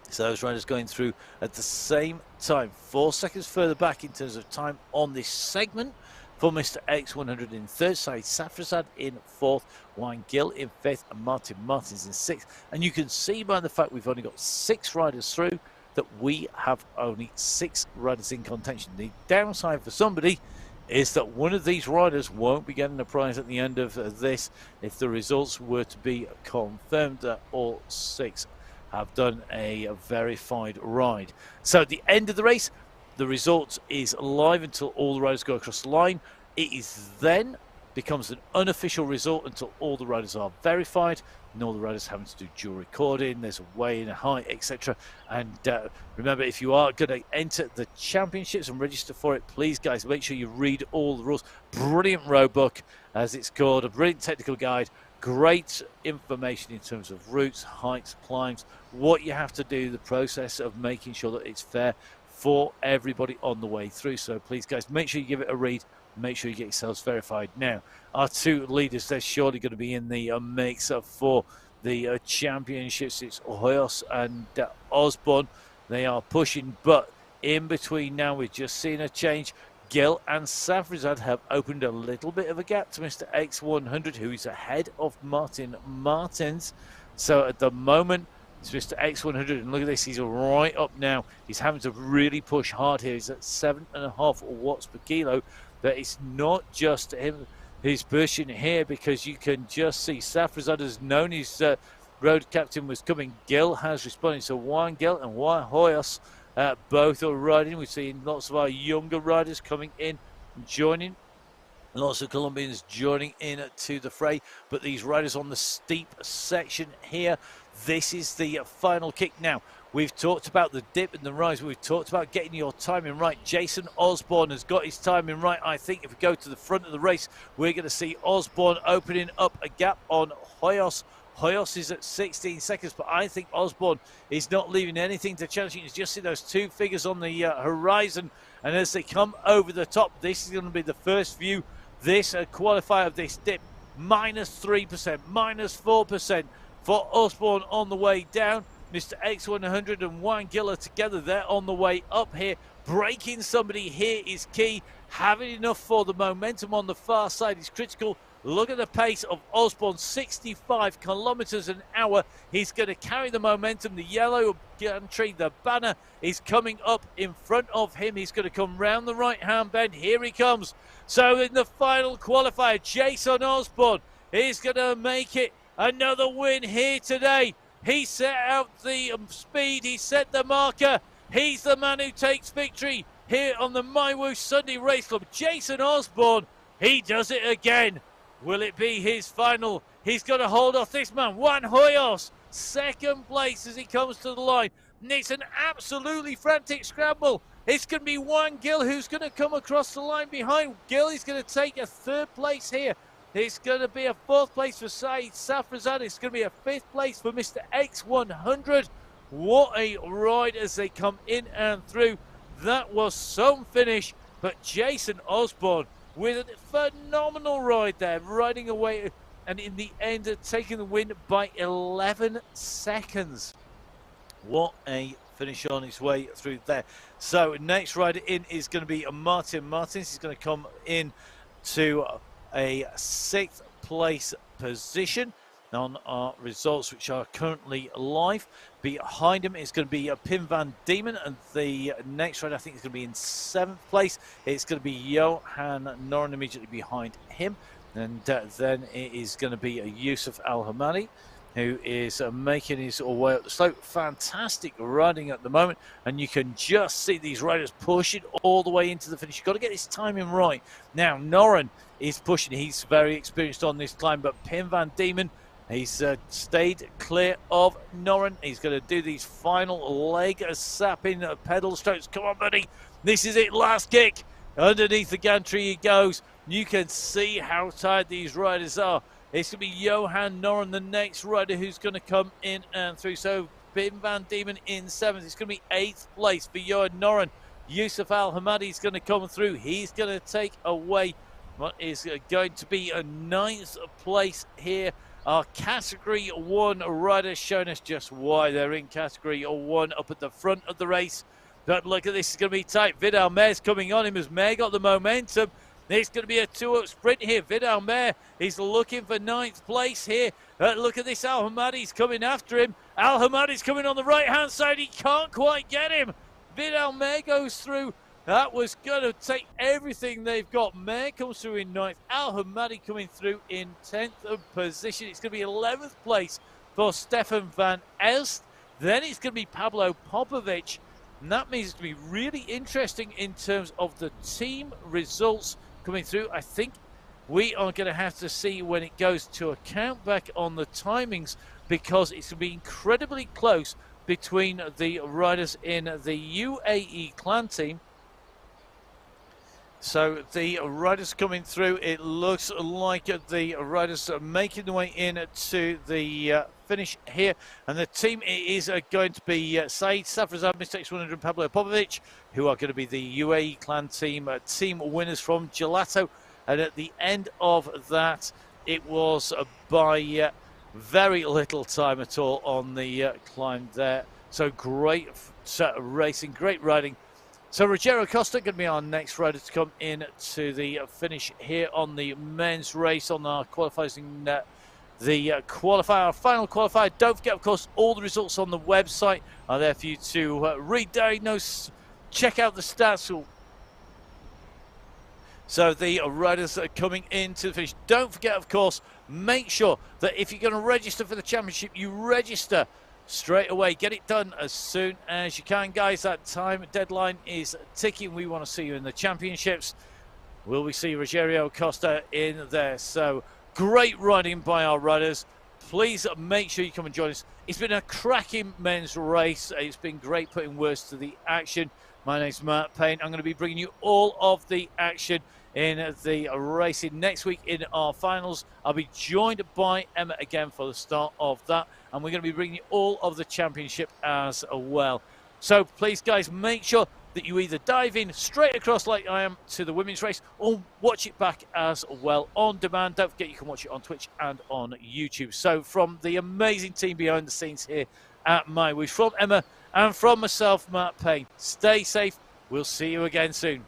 So those riders going through at the same time. 4 seconds further back in terms of time on this segment for Mr. X100 in 3rd side, Safrazad in 4th, Wayne Gill in 5th, and Martin Martins in 6th. And you can see by the fact we've only got 6 riders through that we have only 6 riders in contention. The downside for somebody is that one of these riders won't be getting a prize at the end of this if the results were to be confirmed that all 6 have done a verified ride. So at the end of the race, the result is live until all the riders go across the line. It is then becomes an unofficial result until all the riders are verified, and all the riders having to do dual recording. There's a weigh-in, a height, etc. And remember, if you are going to enter the championships and register for it, please, guys, make sure you read all the rules. Brilliant road book, as it's called, a brilliant technical guide. Great information in terms of routes, heights, climbs, what you have to do, the process of making sure that it's fair for everybody on the way through. So please, guys, make sure you give it a read. Make sure you get yourselves verified. Now, our 2 leaders, they're surely going to be in the mix for the championships. It's Hoyos and Osborne. They are pushing, but in between now, we've just seen a change. Gill and Safrazad have opened a little bit of a gap to Mr. X100, who is ahead of Martin Martins. So at the moment, it's Mr. X100, and look at this, he's right up now. He's having to really push hard here. He's at 7.5 watts per kilo, but it's not just him who's pushing here, because you can just see Safrazad has known his road captain was coming. Gill has responded, so Juan Gill and Juan Hoyos both are riding. We've seen lots of our younger riders coming in and joining. Lots of Colombians joining in to the fray, but these riders on the steep section here, this is the final kick. Now, we've talked about the dip and the rise. We've talked about getting your timing right. Jason Osborne has got his timing right. I think if we go to the front of the race, we're going to see Osborne opening up a gap on Hoyos. Hoyos is at 16 seconds, but I think Osborne is not leaving anything to chance. You can just see those 2 figures on the horizon, and as they come over the top, this is going to be the first view. This qualifier of this dip, -3%, -4% for Osborne on the way down. Mr. X100 and Juan Gilla together, they're on the way up here. Breaking somebody here is key. Having enough for the momentum on the far side is critical. Look at the pace of Osborne, 65 kilometers an hour. He's going to carry the momentum. The yellow gantry, the banner, is coming up in front of him. He's going to come round the right-hand bend. Here he comes. So in the final qualifier, Jason Osborne is going to make it another win here today. He set out the speed. He set the marker. He's the man who takes victory here on the MyWhoosh Sunday Race Club. Jason Osborne, he does it again. Will it be his final? He's got to hold off this man, Juan Hoyos. second place as he comes to the line. And it's an absolutely frantic scramble. It's going to be Juan Gil who's going to come across the line behind. Gil is going to take a third place here. It's going to be a fourth place for Saeed Safrazad. It's going to be a fifth place for Mr. X100. What a ride as they come in and through. That was some finish, but Jason Osborne with a phenomenal ride there, riding away and in the end taking the win by 11 seconds. What a finish on his way through there. So next rider in is going to be Martin Martins. He's going to come in to a 6th place position on our results, which are currently live. Behind him is going to be Pim van Diemen, and the next rider I think is going to be in 7th place. It's going to be Johan Noren immediately behind him, and then it is going to be Yusuf Al Hamadi, who is making his way up the slope. Fantastic riding at the moment, and you can just see these riders pushing all the way into the finish. You've got to get this timing right. Now, Noren is pushing. He's very experienced on this climb, but Pim van Diemen, he's stayed clear of Noren. He's going to do these final leg sapping pedal strokes. Come on, buddy. This is it. Last kick. Underneath the gantry he goes. You can see how tired these riders are. It's going to be Johan Noren, the next rider, who's going to come in and through. So Pim van Diemen in 7th. It's going to be 8th place for Johan Noren. Yusuf Al Hamadi is going to come through. He's going to take away what is going to be a 9th place here. Our Category 1 riders showing us just why they're in Category 1 up at the front of the race. But look at this, it's going to be tight. Vidal Mair's coming on him as Mair got the momentum. It's going to be a 2-up sprint here. Vidal Mair is looking for 9th place here. Look at this, Al Hamadi's coming after him. Al Hamadi's coming on the right-hand side. He can't quite get him. Vidal Mair goes through. That was going to take everything they've got. Mair comes through in 9th. Al Hamadi coming through in 10th position. It's going to be 11th place for Stefan van Elst. Then it's going to be Pablo Popovic. And that means it's going to be really interesting in terms of the team results coming through. I think we are going to have to see when it goes to a count back on the timings, because it's going to be incredibly close between the riders in the UAE clan team. So the riders coming through, it looks like the riders are making their way in to the finish here. And the team is going to be Saeed Safrazad, Mr. X100 and Pablo Popovic, who are going to be the UAE clan team winners from Gelato. And at the end of that, it was by very little time at all on the climb there. So great racing, great riding. So Rogério Costa going to be our next rider to come in to the finish here on the men's race on our qualifying the qualifier, our final qualifier. Don't forget, of course, all the results on the website are there for you to read, diagnose, check out the stats. So the riders that are coming into the finish. Don't forget, of course, make sure that if you're going to register for the championship, you register straight away. Get it done as soon as you can, guys. That time deadline is ticking. We want to see you in the championships. Will we see Rogério Costa in there? So great riding by our riders. Please make sure you come and join us. It's been a cracking men's race. It's been great putting words to the action. My name's Matt Payne. I'm going to be bringing you all of the action in the racing next week in our finals. I'll be joined by Emma again for the start of that, and we're going to be bringing you all of the championship as well. So please, guys, make sure that you either dive in straight across like I am to the women's race, or watch it back as well on demand. Don't forget, you can watch it on Twitch and on YouTube. So from the amazing team behind the scenes here at MyWhoosh, from Emma and from myself, Matt Payne, stay safe. We'll see you again soon.